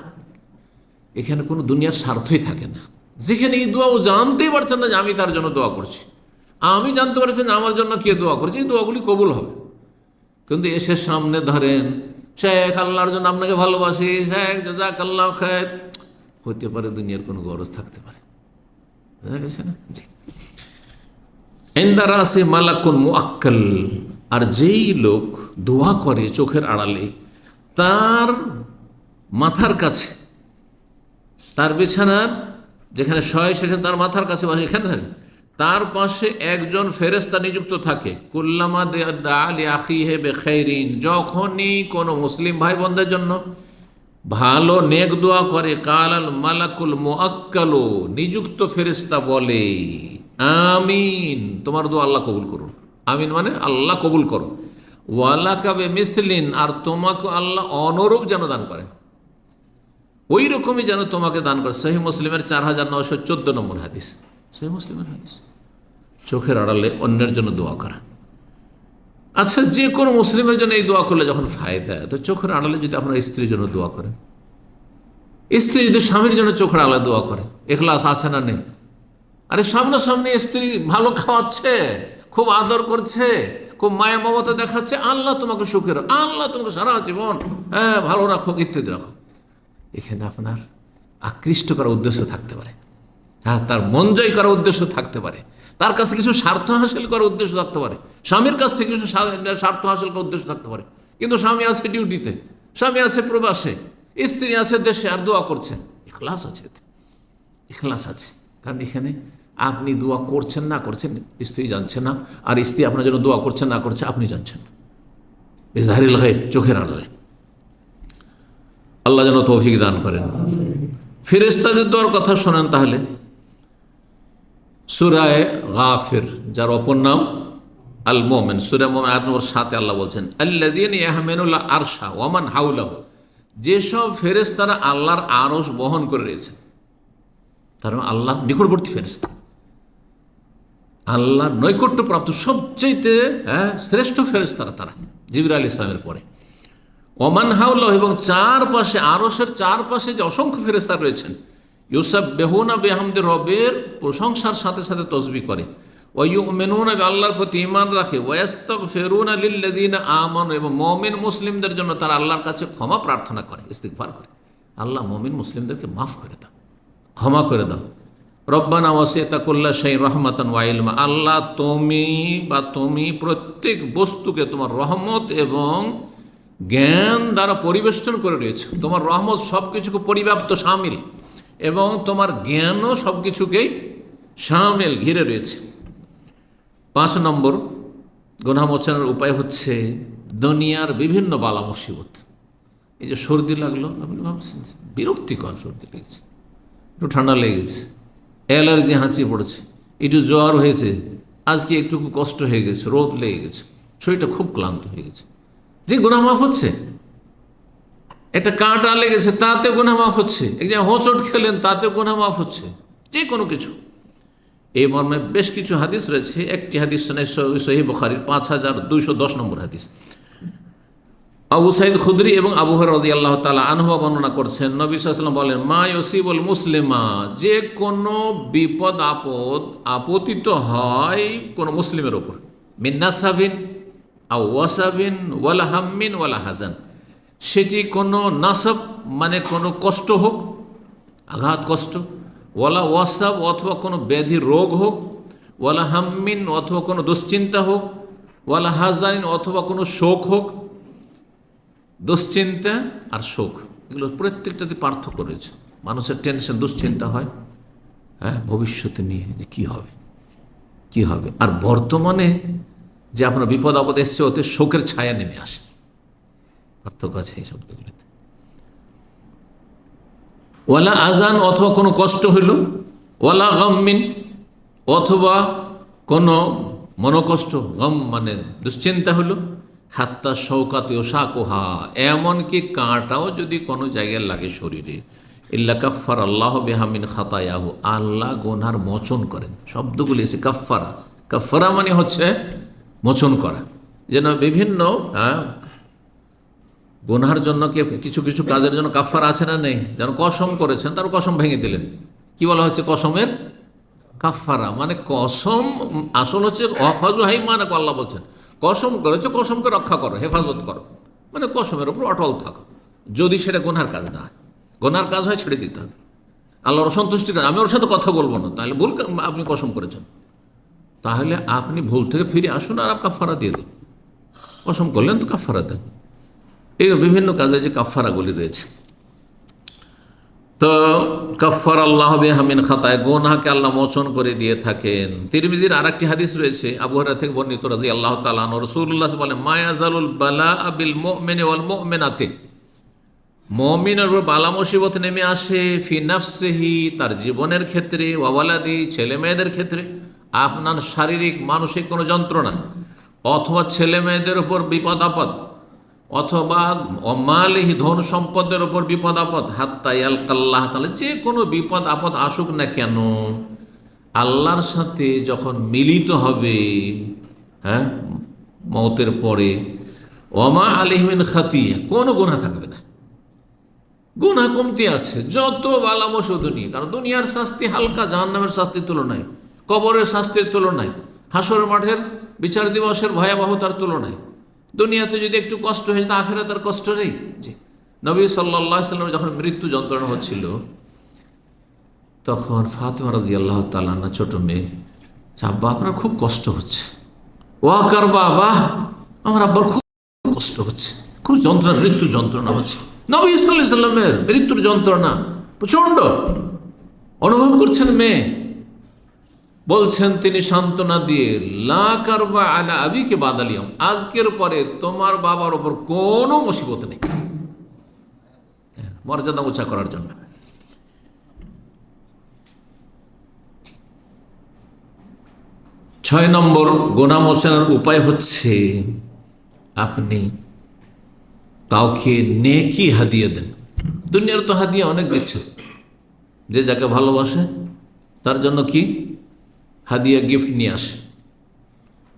এখানে কোনো দুনিয়ার স্বার্থই থাকে না, যেখানে এই দোয়া ও জানতেই পারছেন না যে আমি তার জন্য দোয়া করছি, আমি জানতে পারছি না আমার জন্য কে দোয়া করছে, এই দোয়াগুলি কবুল হবে। কিন্তু এসে সামনে ধরেন, শেখ আল্লাহর জন্য আপনাকে ভালোবাসি, শেখ জাযাকাল্লাহ খায়র, হতে পারে দুনিয়ার কোনো গরজ থাকতে পারে, বুঝা গেছে না? জি। ইনদা রাসি মালাকুন মুআক্কাল, আর যেই লোক দোয়া করে চোখের আড়ালে, তার মাথার কাছে, তার বিছানার যেখানে শয় সেখানে তার মাথার কাছে বসে, এখানে থাকে, তার পাশে একজন ফেরেশতা নিযুক্ত থাকে। কুল্লামা দা লিআখিহি বিখাইরিন, যখনই কোনো মুসলিম ভাই বোনদের জন্য ভালো নেক দোয়া করে, কালাল মালাকুল মুআক্কালু, নিযুক্ত ফেরেশতা বলে আমিন, তোমার দোয়া আল্লাহ কবুল করুন। আমিন মানে আল্লাহ কবুল করো। ওয়ালাকা বিমিসলিন, আর তোমাকে আল্লাহ অনুরূপ যেন দান করেন, ওই রকমই যেন তোমাকে দান করে। সহিহ মুসলিমের 4914 নম্বর হাদিস, সহিহ মুসলিমের হাদিস। চোখের আড়ালে অন্যের জন্য দোয়া করা। আচ্ছা, যে কোনো মুসলিমের জন্য এই দোয়া করলে যখন ফায়দা, তো চোখের আড়ালে যদি আপনার স্ত্রীর জন্য দোয়া করেন, স্ত্রী যদি স্বামীর জন্য চোখের আড়ালে দোয়া করে, ইখলাস আছে না নেই? আরে সামনাসামনি স্ত্রী ভালো খাওয়াচ্ছে, খুব আদর করছে, খুব মায়া মমতা দেখাচ্ছে, আল্লাহ তোমাকে সুখের, আল্লাহ তোমাকে সারা জীবন ভালো রাখো, ইত্যাদি রাখো, এখানে আপনার আকৃষ্ট করার উদ্দেশ্য থাকতে পারে, হ্যাঁ, তার মন জয় করার উদ্দেশ্য থাকতে পারে, তার কাছে কিছু স্বার্থ হাসিল করার উদ্দেশ্য থাকতে পারে, স্বামীর কাছ থেকে কিছু স্বার্থ হাসিল করার উদ্দেশ্য থাকতে পারে। কিন্তু স্বামী আছে ডিউটিতে, স্বামী আছে প্রবাসে, স্ত্রী আছে দেশে, আর দোয়া করছেন, ইখলাস আছে, ইখলাস আছে। কারণ এখানে আপনি দোয়া করছেন না করছেন স্ত্রী জানছে না, আর স্ত্রী আপনার জন্য দোয়া করছেন না করছে আপনি জানছেন না। বেজাহরিল গায়ব, চোখের আড়ালে। আল্লাহ যেন তৌফিক দান করেন। ফেরেশতাদের দোয়ার কথা শোনেন তাহলে। সূরা গাফির, যার অপর নাম আল মুমিন, সূরা মুমিন আয়াত নম্বর 7 আল্লাহ বলছেন আল্লাযীনা ইয়াহমিলুল আরশা ওয়া মান হাওলাহু, যেসব ফেরেশতারা আল্লাহর আরশ বহন করে রয়েছে, তার মানে আল্লাহর নিকটবর্তী ফেরেশতা, আল্লাহর নৈকট্যপ্রাপ্ত সবচেয়ে শ্রেষ্ঠ ফেরেশতারা তারা, জিবরাইল আলাইহিস সালামের পরে। ওমান হাওলাহু, এবং চারপাশে, আরশের চারপাশে যে অসংখ্য ফেরেশতা রয়েছেন, ইউসাব্বিহুনা বিহামদি, রবের প্রশংসার সাথে সাথে তসবিহ করে, ওয়া ইউমিনুনা, আল্লাহর প্রতি ঈমান রাখে, ওয়া ইস্তাগফিরুনা লিল্লাযিনা আমানু, এবং মুমিন মুসলিমদের জন্য তারা আল্লাহর কাছে ক্ষমা প্রার্থনা করে, ইস্তিগফার করে, আল্লাহ মুমিন মুসলিমদেরকে মাফ করে দাও, ক্ষমা করে দাও। রব্বানা ওয়াসি'তা কুল্লা শাইইন রাহমাতান ওয়া ইলমা, আল্লাহ তুমি প্রত্যেক বস্তুকে তোমার রহমত এবং জ্ঞান দ্বারা পরিবেষ্টন করে রয়েছে। তোমার রহমত সব কিছুকে পরিব্যাপ্ত, শামিল, এবং তোমার জ্ঞানও সব কিছুকেই শামিল, ঘিরে রয়েছে। 5 নম্বর গুনাহ মোচনের উপায় হচ্ছে দুনিয়ার বিভিন্ন বালা মুসিবত। এই যে সর্দি লাগলো, আপনি ভাবছেন বিরক্তিকর, সর্দি লেগেছে, একটু ঠান্ডা লেগেছে, অ্যালার্জি, হাঁচি পড়েছে, একটু জ্বর হয়েছে, আজকে একটু কষ্ট হয়ে গেছে, রোদ লেগে গেছে, শরীরটা খুব ক্লান্ত হয়ে গেছে, যে গুনাহ মাফ হচ্ছে। একটা কাঁটা লেগেছে, তাতে গুনাহ মাফ হচ্ছে। এক যে হোঁচট খেলেন, তাতে গুনাহ মাফ হচ্ছে। যে কোনো কিছু, এই মর্মে বেশ কিছু হাদিস রয়েছে। একটি হাদিস সহিহ বুখারীর 5210 নম্বর হাদিস। আবু সাঈদ খুদরি এবং আবু হুরায়রা রাদিয়াল্লাহু তাআলা আনহু বর্ণনা করছেন, নবী সাল্লাল্লাহু আলাইহি ওয়াসাল্লাম বলেন, মা ইউসিবুল মুসলিমা, যে কোনো বিপদ আপদ আপতিত হয় কোনো মুসলিমের ওপর, মিন নাসাবিন আও ওয়াসাবিন ওয়ালা হাম্মিন ওয়ালা হাজান, সেটি কোনো নাসাব মানে কোনো কষ্ট হোক, আঘাত কষ্ট, ওয়ালা ওয়াসাব অথবা কোনো ব্যাধি রোগ হোক, ওয়ালা হাম্মিন অথবা কোনো দুশ্চিন্তা হোক, ওয়ালা হাজানিন অথবা কোনো শোক হোক। দুশ্চিন্তা আর শোক, এগুলো প্রত্যেকটাতে পার্থক্য রয়েছে। মানুষের টেনশন, দুশ্চিন্তা হয়, হ্যাঁ, ভবিষ্যতে নিয়ে যে কী হবে কী হবে। আর বর্তমানে যে আপনার বিপদ আপদ এসছে, ওতে শোকের ছায়া নেমে আসে। পার্থক্য আছে এই শব্দগুলিতে। ওয়ালা আজান অথবা কোনো কষ্ট হইল, ওয়ালা গাম্মিন অথবা কোনো মনোকষ্ট, গম মানে দুশ্চিন্তা হলো, হাত্তা শৌকাতে ওশাকোহা, এমনকি কাঁটাও যদি কোনো জায়গায় লাগে শরীরে, ইল্লা কাফার আল্লাহ বিহা মিন খাতায়াহু, আল্লাহ গুনার মোচন করেন। শব্দগুলি এসে কাফারা, কাফারা মানে হচ্ছে মোচন করা। যেন বিভিন্ন গুনার জন্য কিছু কিছু কাজের জন্য কাফারা আছে না নেই? যেন কসম করেছেন, তার কসম ভেঙে দিলেন, কি বলা হচ্ছে? কসমের কাফারা। মানে কসম আসল হচ্ছে অফাজু হাইমান, আল্লাহ বলছেন কসম করেছে, কসমকে রক্ষা করো, হেফাজত করো, মানে কসমের উপর অটল থাকো। যদি সেটা গুনার কাজ না হয়, গুনার কাজ হয় ছেড়ে দিতে হবে, আল্লাহর অসন্তুষ্টি। আমি ওর সাথে কথা বলবো না, তাহলে ভুল আপনি কসম করেছেন, তাহলে আপনি ভুল থেকে ফিরে আসুন আর কাফারা দিয়ে দিন। কসম করলেন তো কাফারা দেন। এই বিভিন্ন কাজে যে কাফারাগুলি রয়েছে। তো কাফার আল্লাহ বিহা মিন খাতায়, গুনাহকে আল্লাহ মোচন করে দিয়ে থাকেন। তিরমিজির আরেকটি হাদিস রয়েছে আবু হুরায়রা থেকে বর্ণিত রাদিয়াল্লাহু তাআলা আনহু, রাসূলুল্লাহ বলেন, মা ইয়াজালুল বালা বিল মুমিনি ওয়াল মুমিনাতি, মুমিনের উপর বালা মুসিবত নেমে আসে, ফি নাফসিহি, তার জীবনের ক্ষেত্রে, ওয়া ওয়ালাদি, ছেলে মেয়েদের ক্ষেত্রে, আপনার শারীরিক মানসিক কোনো যন্ত্রণা, অথবা ছেলে মেয়েদের উপর বিপদ আপদ, অথবা অমালিহি, ধন সম্পদের ওপর বিপদ আপদ, হাত্তা ইয়ালকাল্লাহ তাআলা, যে কোনো বিপদ আপদ আসুক না কেন, আল্লাহর সাথে যখন মিলিত হবে, হ্যাঁ, মওতের পরে, ওমা আলাইহি মিন খাতিয়া, কোনো গুনাহ থাকবে না। গুনাহ কমতি আছে, যত বালা মুসিবত দুনিয়া, কারণ দুনিয়ার শাস্তি হালকা জাহান্নামের শাস্তির তুলনায়, কবরের শাস্তির তুলনায়, হাসর মাঠের বিচার দিবসের ভয়াবহতার তুলনায়। দুনিয়াতে যদি একটু কষ্ট হয়ে যেত, আখিরাতের কষ্ট নেই। জি, নবী সাল্লাল্লাহু আলাইহি ওয়াসাল্লাম যখন মৃত্যু যন্ত্রণা হচ্ছিল, তখন ফাতিমা রাদিয়াল্লাহু তাআলা আনহা, ছোট মেয়ে, আব্বা আপনার খুব কষ্ট হচ্ছে। ওয়াকার বাবা, আমার আব্বার খুব কষ্ট হচ্ছে, খুব যন্ত্রণা, মৃত্যু যন্ত্রণা হচ্ছে। নবী সাল্লাল্লাহু আলাইহি ওয়াসাল্লামের মৃত্যুর যন্ত্রণা প্রচণ্ড অনুভব করছেন মেয়ে। বলছেন তিনি সান্ত্বনা দিয়ে, লা কারবা আলা আবিকে বাদাল ইয়াউম, আজকের পরে তোমার বাবার ওপর কোনো মুসিবত নেই। মর্যাদা উঁচা করার জন্য। 6 নম্বর গুনাহ মোচনের উপায় হচ্ছে আপনি কাউকে নেকি হাদিয়া দেন। দুনিয়ার তো হাদিয়া অনেক দিচ্ছে, যে যাকে ভালোবাসে তার জন্য কি হাদিয়া, গিফট নিয়ে আসে।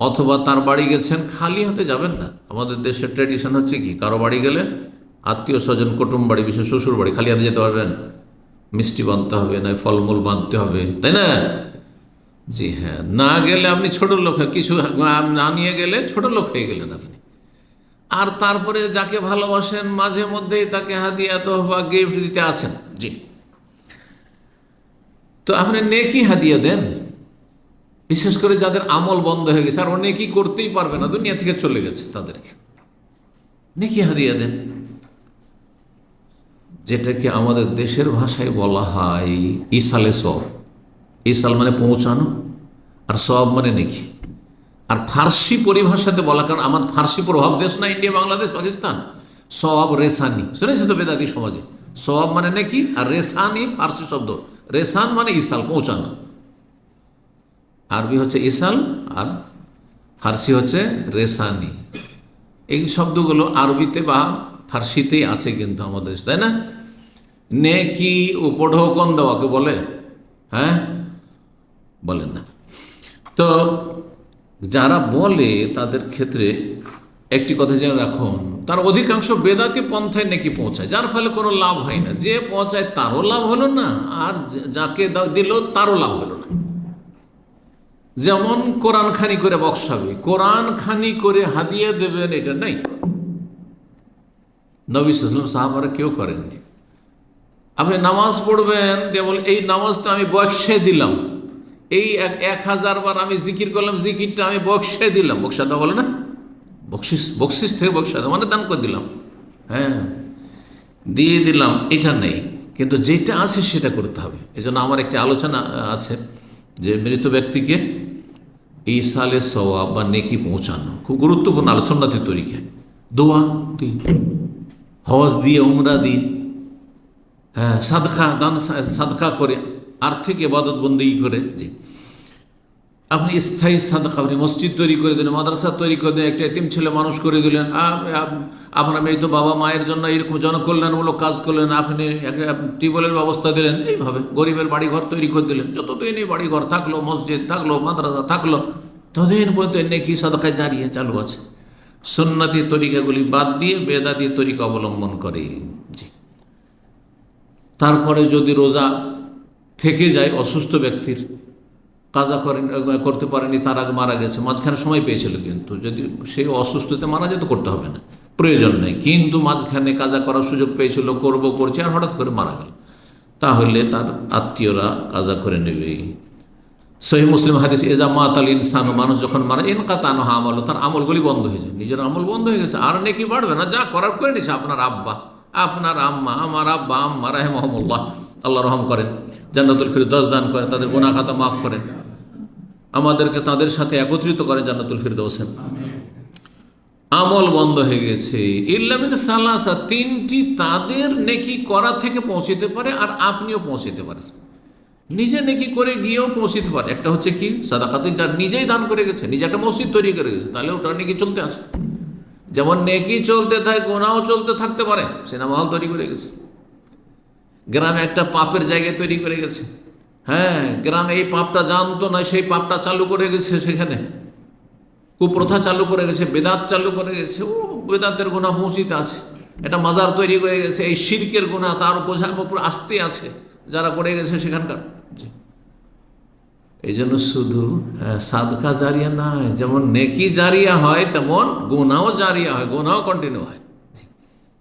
অথবা তার বাড়ি গেছেন, খালি হাতে যাবেন না। আমাদের দেশের ট্র্যাডিশন হচ্ছে কি, কারো বাড়ি গেলে, আত্মীয় স্বজন, কুটুম বাড়ি, বিশেষ শ্বশুর বাড়ি, খালি হাতে যেতে পারবেন? মিষ্টি বাঁধতে হবে, না ফলমূল বাঁধতে হবে, তাই না? জি হ্যাঁ, না গেলে আপনি ছোট লোক, কিছু না নিয়ে গেলে ছোট লোক হয়ে গেলেন আপনি। আর তারপরে যাকে ভালোবাসেন মাঝে মধ্যেই তাকে হাদিয়া তোহফা গিফট দিতে আছেন। জি, তো আপনি নেকি হাদিয়া দেন, বিশেষ করে যাদের আমল বন্ধ হয়ে গেছে আর ও নেকি করতেই পারবে না, দুনিয়া থেকে চলে গেছে, তাদেরকে নেকি হাদিয়া দেন, যেটাকে আমাদের দেশের ভাষায় বলা হয় ইসালে সওয়াব। ইসাল মানে পৌঁছানো, আর সওয়াব মানে নেকি। আর ফার্সি পরিভাষাতে বলা, কারণ আমার ফার্সি প্রভাব দেশ না, ইন্ডিয়া, বাংলাদেশ, পাকিস্তান। সওয়াব রেসানি শুনেছেন তো বেদাতি সমাজে। সওয়াব মানে নেকি, আর রেসানি ফার্সি শব্দ। রেসান মানে ইসাল, পৌঁছানো। আরবি হচ্ছে ইসাল আর ফার্সি হচ্ছে রেসানি। এই শব্দগুলো আরবিতে বা ফার্সিতেই আছে কিন্তু আমাদের, তাই না? নেকি ও পঢ়োকন দেওয়াকে বলে, হ্যাঁ বলেন না। তো যারা বলে তাদের ক্ষেত্রে একটি কথা জেনে রাখুন, তার অধিকাংশ বেদাতি পন্থায় নেকি পৌঁছায়, যার ফলে কোনো লাভ হয় না। যে পৌঁছায় তারও লাভ হলো না, আর যাকে দিল তারও লাভ হলো না। যেমন কোরআন খানি করে বক্সাবে, কোরআন খানি করে হাদিয়া দেবেন, এটা নেই। নবী সাল্লাল্লাহু আলাইহি ওয়াসাল্লাম, সাহাবারা কেউ করেননি। আপনি নামাজ পড়বেন দিয়ে বলে এই নামাজটা আমি বক্সে দিলাম, এই 1000 বার আমি জিকির করলাম, জিকিরটা আমি বক্সে দিলাম। বক্সা দেওয়া বলে না, বকশিস থেকে বক্সা দেওয়া মানে দান করে দিলাম, হ্যাঁ দিয়ে দিলাম, এটা নেই। কিন্তু যেটা আছে সেটা করতে হবে। এই জন্য আমার একটি আলোচনা আছে যে মৃত ব্যক্তিকে ইসালে সওয়াব বা নেকি পৌঁছানো খুব গুরুত্বপূর্ণ আলোচনাতে তরিকা। দোয়া দিয়ে, হজ দিয়ে, উমরা দিয়ে, হ্যাঁ সাদকা দান, সাদকা করে, আর্থিক ইবাদত বন্দেগী করে। জি, আপনি স্থায়ী সাদকা, আপনি মসজিদ তৈরি করে দিলেন, মাদ্রাসা তৈরি করে দিলেন, একটা এতিম ছেলে মানুষ করে দিলেন, আপনার মৃত বাবা মায়ের জন্য এরকম জনকল্যাণমূলক কাজ করলেন, আপনি একটা টিউবওয়েলের ব্যবস্থা দিলেন, এইভাবে গরিবের বাড়িঘর তৈরি করে দিলেন। যতদিনই বাড়িঘর থাকলো, মসজিদ থাকলো, মাদ্রাসা থাকলো, ততদিন পর্যন্ত নেকি সাদকায় জারিয়া চালু আছে। সুন্নতি তরিকাগুলি বাদ দিয়ে বেদাতি তরিকা অবলম্বন করে। জি, তারপরে যদি রোজা থেকে যায় অসুস্থ ব্যক্তির, কাজা করতে পারেনি, তার আগে মারা গেছে, মাঝখানে সময় পেয়েছিল, কিন্তু যদি সে অসুস্থতে মারা যেত করতে হবে না, প্রয়োজন নেই। কিন্তু মাঝখানে কাজা করার সুযোগ পেয়েছিল, করছে, আর হঠাৎ করে মারা গেল, তাহলে তার আত্মীয়রা কাজা করে নেবে। সহিহ মুসলিম হাদিস, এজা মাতাল ইনসান, মানুষ যখন মারা, ইনকাতানো আমল, তার আমলগুলি বন্ধ হয়ে যায়, নিজের আমল বন্ধ হয়ে গেছে, আর নেকি বাড়বে না, যা করার করে নিছে। আপনার আব্বা, আপনার আম্মা, আমার আব্বা আম্মা রাহিমাহুমুল্লাহ, আল্লাহ রহম করেন, জান্নাতুল ফিরদৌস দান করেন, তাদের গুনাহ খাতা মাফ করেন, আমাদেরকে তাদের সাথে একত্রিত করেন জান্নাতুল ফিরদৌসে। আমল বন্ধ হয়ে গেছে, ইল্লা মিন সালাসা, তিনটি তাদের নেকি করা থেকে পৌঁছতে পারে, আর আপনিও পৌঁছতে পারেন, নিজে নেকি করে গিয়েও পৌঁছতে পারে। একটা হচ্ছে কি সাদাকাতে, যার নিজেই দান করে গেছে, নিজে একটা মসজিদ তৈরি করে গেছে, তাহলে ওটার নেকি চলতে আছে। যেমন নেকি চলতে থাকে, গুনাহও চলতে থাকতে পারে। সিনেমা হল তৈরি করে গেছে, গ্রামে একটা পাপের জায়গায় তৈরি করে গেছে, হ্যাঁ গ্রামে এই পাপটা জানতো না, সেই পাপটা চালু করে গেছে, সেখানে কুপ্রথা চালু করে গেছে, বেদাত চালু করে গেছে, ও বেদাতের গুনাহ পৌঁছিতে আছে। একটা মাজার তৈরি করে গেছে, এই শিরকের গুনাহ তার বোঝার উপর আসতে আছে যারা করে গেছে সেখানকার। এই জন্য শুধু সাদকা জারিয়া নয়, যেমন নেকি জারিয়া হয় তেমন গুনাহও জারিয়া হয়, গুনাহও কন্টিনিউ হয়।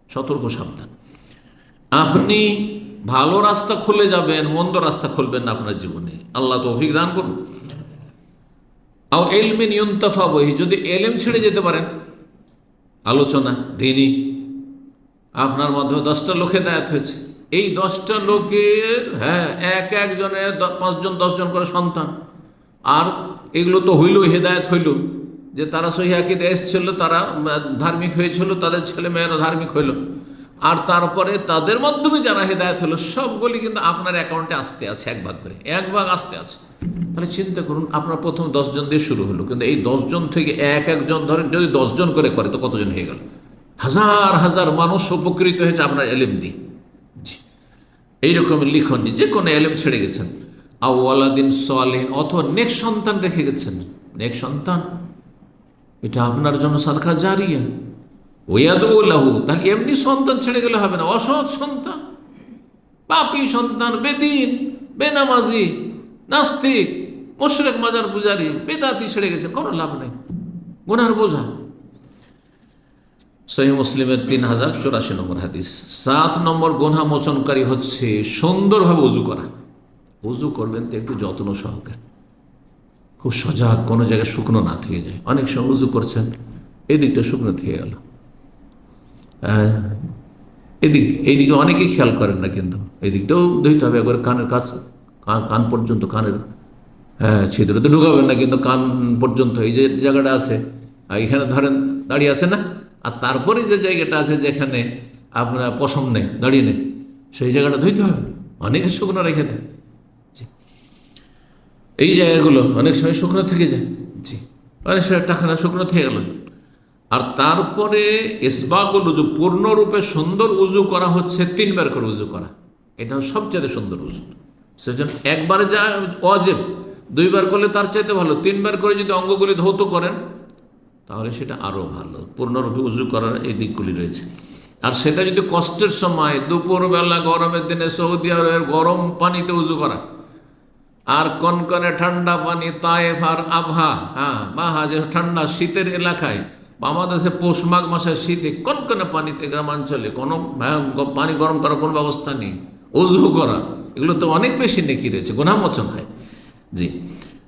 সতর্ক সাবধান। আপনি ভালো রাস্তা খুলে যাবেন, মন্দ রাস্তা খুলবেন না আপনার জীবনে, আল্লাহ তৌফিক দান করুন। আও ইলমিন ইউনতাফা বিহি, যদি এলেম ছেড়ে যেতে পারেন, আলোচনা দিনই, আপনার মাধ্যমে 10টা লোক হেদায়েত হয়েছে, এই 10টা লোকের, হ্যাঁ একজনের 5জন 10জন করে সন্তান, আর এগুলো তো হইল, হেদায়েত হইল, যে তারা সহিহ আকীদা এসেছিল, তারা ধার্মিক হয়েছিল, তাদের ছেলে মেয়েরা ধার্মিক হইল, আর তারপরে তাদের মাধ্যমে যারা হেদায়েত হলো, সবগুলি কিন্তু আপনার অ্যাকাউন্টে আসতে আছে, এক ভাগ আসতে আছে। তাহলে চিন্তা করুন, আপনার প্রথম 10 জন দিয়ে শুরু হলো, কিন্তু এই 10 জন থেকে একজন ধরেন যদি 10 জন করে তো কতজন হয়ে গেল? হাজার হাজার মানুষ উপকৃত হয়েছে আপনার এলেম দিয়ে। এইরকম লিখন, যে কোনো এলেম ছেড়ে গেছেন, আওয়ালাদিন সালিহিন, অথবা নেক সন্তান রেখে গেছেন, নেক সন্তান, এটা আপনার জন্য সাদকা জারিয়া। ওয়াদউ লাহু, তাহলে এমনি সন্তান ছেড়ে গেলে হবে না, অসৎ সন্তান, পাপী সন্তান, বেদিন, বেনামাজি, নাস্তিক, মুশরিক, মাজার পূজারি, বেদাতি ছেড়ে গেছেন, কোনো লাভ নেই, গুনার বোঝা। সহিহ মুসলিমের 3084 নম্বর হাদিস। 7 নম্বর গুনাহ মোচনকারী হচ্ছে সুন্দরভাবে উজু করা। উজু করবেন তো একটু যত্ন সহকারে, খুব সজাগ, কোনো জায়গায় শুকনো না থেকে যায়। অনেক সময় উজু করছেন, এদিকটা শুকনো থেকে গেল, এইদিকে অনেকেই খেয়াল করেন না, কিন্তু এদিকটাও ধুইতে হবে একবার। কানের কাছ, কান পর্যন্ত, কানের ছিদ্র তো ঢুকাবেন না, কিন্তু কান পর্যন্ত এই যে জায়গাটা আছে, এখানে ধরেন দাঁড়িয়ে আছে না, আর তারপরে যে জায়গাটা আছে যেখানে আপনার পশম নেই, দাঁড়িয়ে নেই, সেই জায়গাটা ধুইতে হবে। অনেকে শুকনো রেখে দেয়, জি, এই জায়গাগুলো অনেক সময় শুকনো থেকে যায়, জি, অনেক সময় টাকানা শুকনো থেকে গেল। আর তারপরে ইসবাগুল উজু, পূর্ণরূপে সুন্দর উজু করা হচ্ছে 3 বার করে উজু করা। এটা সবচেয়ে সুন্দর উজু। সেজন্য একবারে যা ওয়াজিব, 2 বার করলে তার চাইতে ভালো। 3 বার করে যদি অঙ্গগুলি ধৌত করেন তাহলে সেটা আরও ভালো। পূর্ণরূপে উজু করার এই দিকগুলি রয়েছে। আর সেটা যদি কষ্টের সময়, দুপুরবেলা গরমের দিনে সৌদি আরবের গরম পানিতে উজু করা, আর কনকনে ঠান্ডা পানি, তায়েফ আর আবহা, মাহা যে ঠান্ডা শীতের এলাকায়, আমাদের সে পৌষ মাঘ মাসের শীতে কনকনে পানিতে, গ্রামাঞ্চলে কোনো পানি গরম করার কোনো ব্যবস্থা নেই, উজু করা, এগুলো তো অনেক বেশি নেকি রয়েছে, গুনাহ মোচন হয়। জি,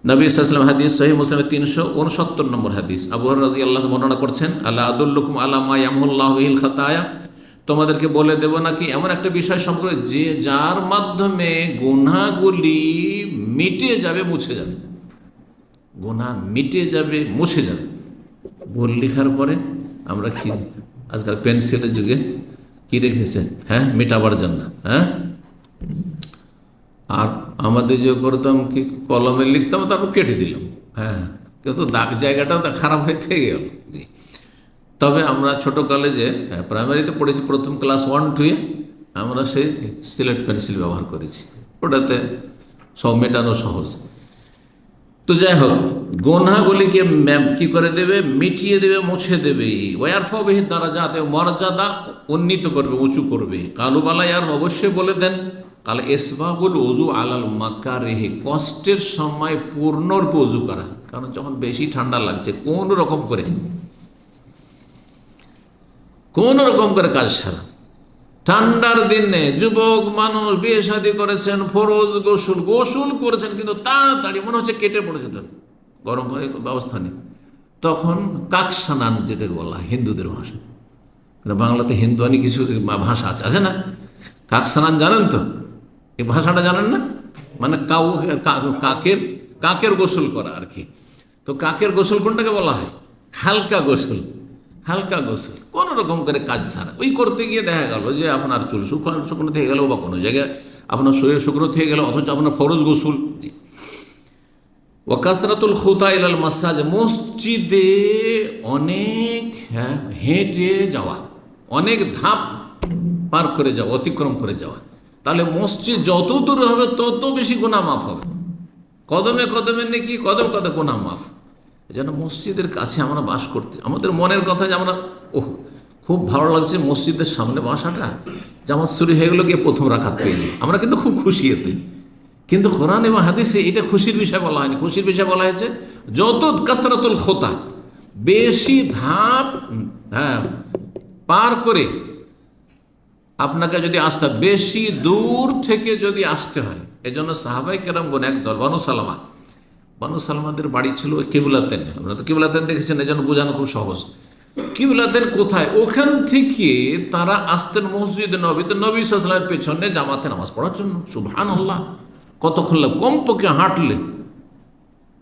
নবী সাল্লাল্লাহু আলাইহি ওয়াসাল্লাম হাদিস, সহিহ মুসলিমের 369 নম্বর হাদিস। আবু হুরায়রা রাদিয়াল্লাহু বর্ণনা করছেন, আল্লাহ আদুল্লুকুম আলা মা ইয়ামহুল্লাহু বিহিল খাতায়া, তোমাদেরকে বলে দেব নাকি এমন একটা বিষয় সম্পর্কে যে যার মাধ্যমে গুনাহগুলি মিটে যাবে, মুছে যাবে, গুনাহ মিটে যাবে, মুছে যাবে। ভুল লেখার পরে আমরা কি আজকাল পেন্সিলের যুগে কি রেখেছে, মেটাবার জন্য, আর আমাদের যে করতাম কি কলমে লিখতাম, তারপর কেটে দিলাম, কিন্তু দাগ জায়গাটাও খারাপ হয়ে থেকে গেল। জি, তবে আমরা ছোটো কলেজে প্রাইমারিতে পড়েছি, প্রথম ক্লাস 1-2 আমরা সেই সিলেট পেন্সিল ব্যবহার করেছি, ওটাতে সব মেটানো সহজ। তো যাই হোক, গুনাহগুলিকে কি করে দেবে, মিটিয়ে দেবে, মুছে দেবে। ওয়ারফা বিহি দারাজাত, মর্যাদা উন্নীত করবে, উঁচু করবে। কালুবালা আর অবশ্যই বলে দেন, কাল ইসবাগুল উযু আলাল মাকারিহি, কষ্টের সময় পূর্ণরূপে উযু করা। কারণ যখন বেশি ঠান্ডা লাগছে, কোন রকম করে কাজ সারা। ঠান্ডার দিনে যুবক মানুষ বিয়ে শাদী করেছেন, ফরজ গোসল করেছেন, কিন্তু তাড়াতাড়ি মনে হচ্ছে কেটে পড়ে যেতেন, গরম পানির ব্যবস্থা নেই, তখন কাকসানান যেতে বলা হয় হিন্দুদের ভাষা। বাংলাতে হিন্দুয়ানি কিছু ভাষা আছে না? কাকসানান জানেন তো? এই ভাষাটা জানেন না? মানে কাকের গোসল করা আর কি। তো কাকের গোসল কোনটাকে বলা হয়? হালকা গোসল। কোনো রকম করে কাজ ছাড়া ওই করতে গিয়ে দেখা গেল যে আপনার চুল শুকনো থেকে গেল, বা কোনো জায়গায় আপনার শরীর শুকনো থেকে গেল, অথচ আপনার ফরজ গোসল। জি, ওয়াকাসরাতুল খুতা ইলাল মাসাজিদ, মসজিদে অনেক হেঁটে যাওয়া, অনেক ধাপ পার করে যাওয়া, অতিক্রম করে যাওয়া। তাহলে মসজিদ যত দূর হবে তত বেশি গুনাহ মাফ হবে। কদমে কদমে নেকি, কদম গুনাহ মাফ। যেন মসজিদের কাছে আমরা বাস করতে, আমাদের মনের কথা যে আমরা খুব ভালো লাগছে মসজিদের সামনে বাসাটা, জামাত শুরু হয়ে গেলো, গিয়ে প্রথম রাকাত পেয়ে যাই, আমরা কিন্তু খুব খুশি এতে। কিন্তু কোরআন এবং হাদিসে এটা খুশির বিষয় বলা হয়নি। খুশির বিষয় বলা হয়েছে যত কাসরাতুল খোতা, বেশি ধাপ পার করে আপনাকে যদি আসতে, বেশি দূর থেকে যদি আসতে হয়। এই জন্য সাহাবাই কেরামগণ একদল, বানু সালমাদের বাড়ি ছিল কিবলাতেন। আপনারা তো কিবলাতেন দেখেছেন, এই জন্য বোঝানো খুব সহজ। কিবলাতেন কোথায়? ওখান থেকে তারা আসতেন মসজিদে নবীতে, নবী সাল্লাল্লাহু আলাইহি ওয়াসাল্লামের পেছনে জামাতে নামাজ পড়ার জন্য। সুবহানাল্লাহ, কতক্ষণ লাগে? কমপক্ষে হাঁটলে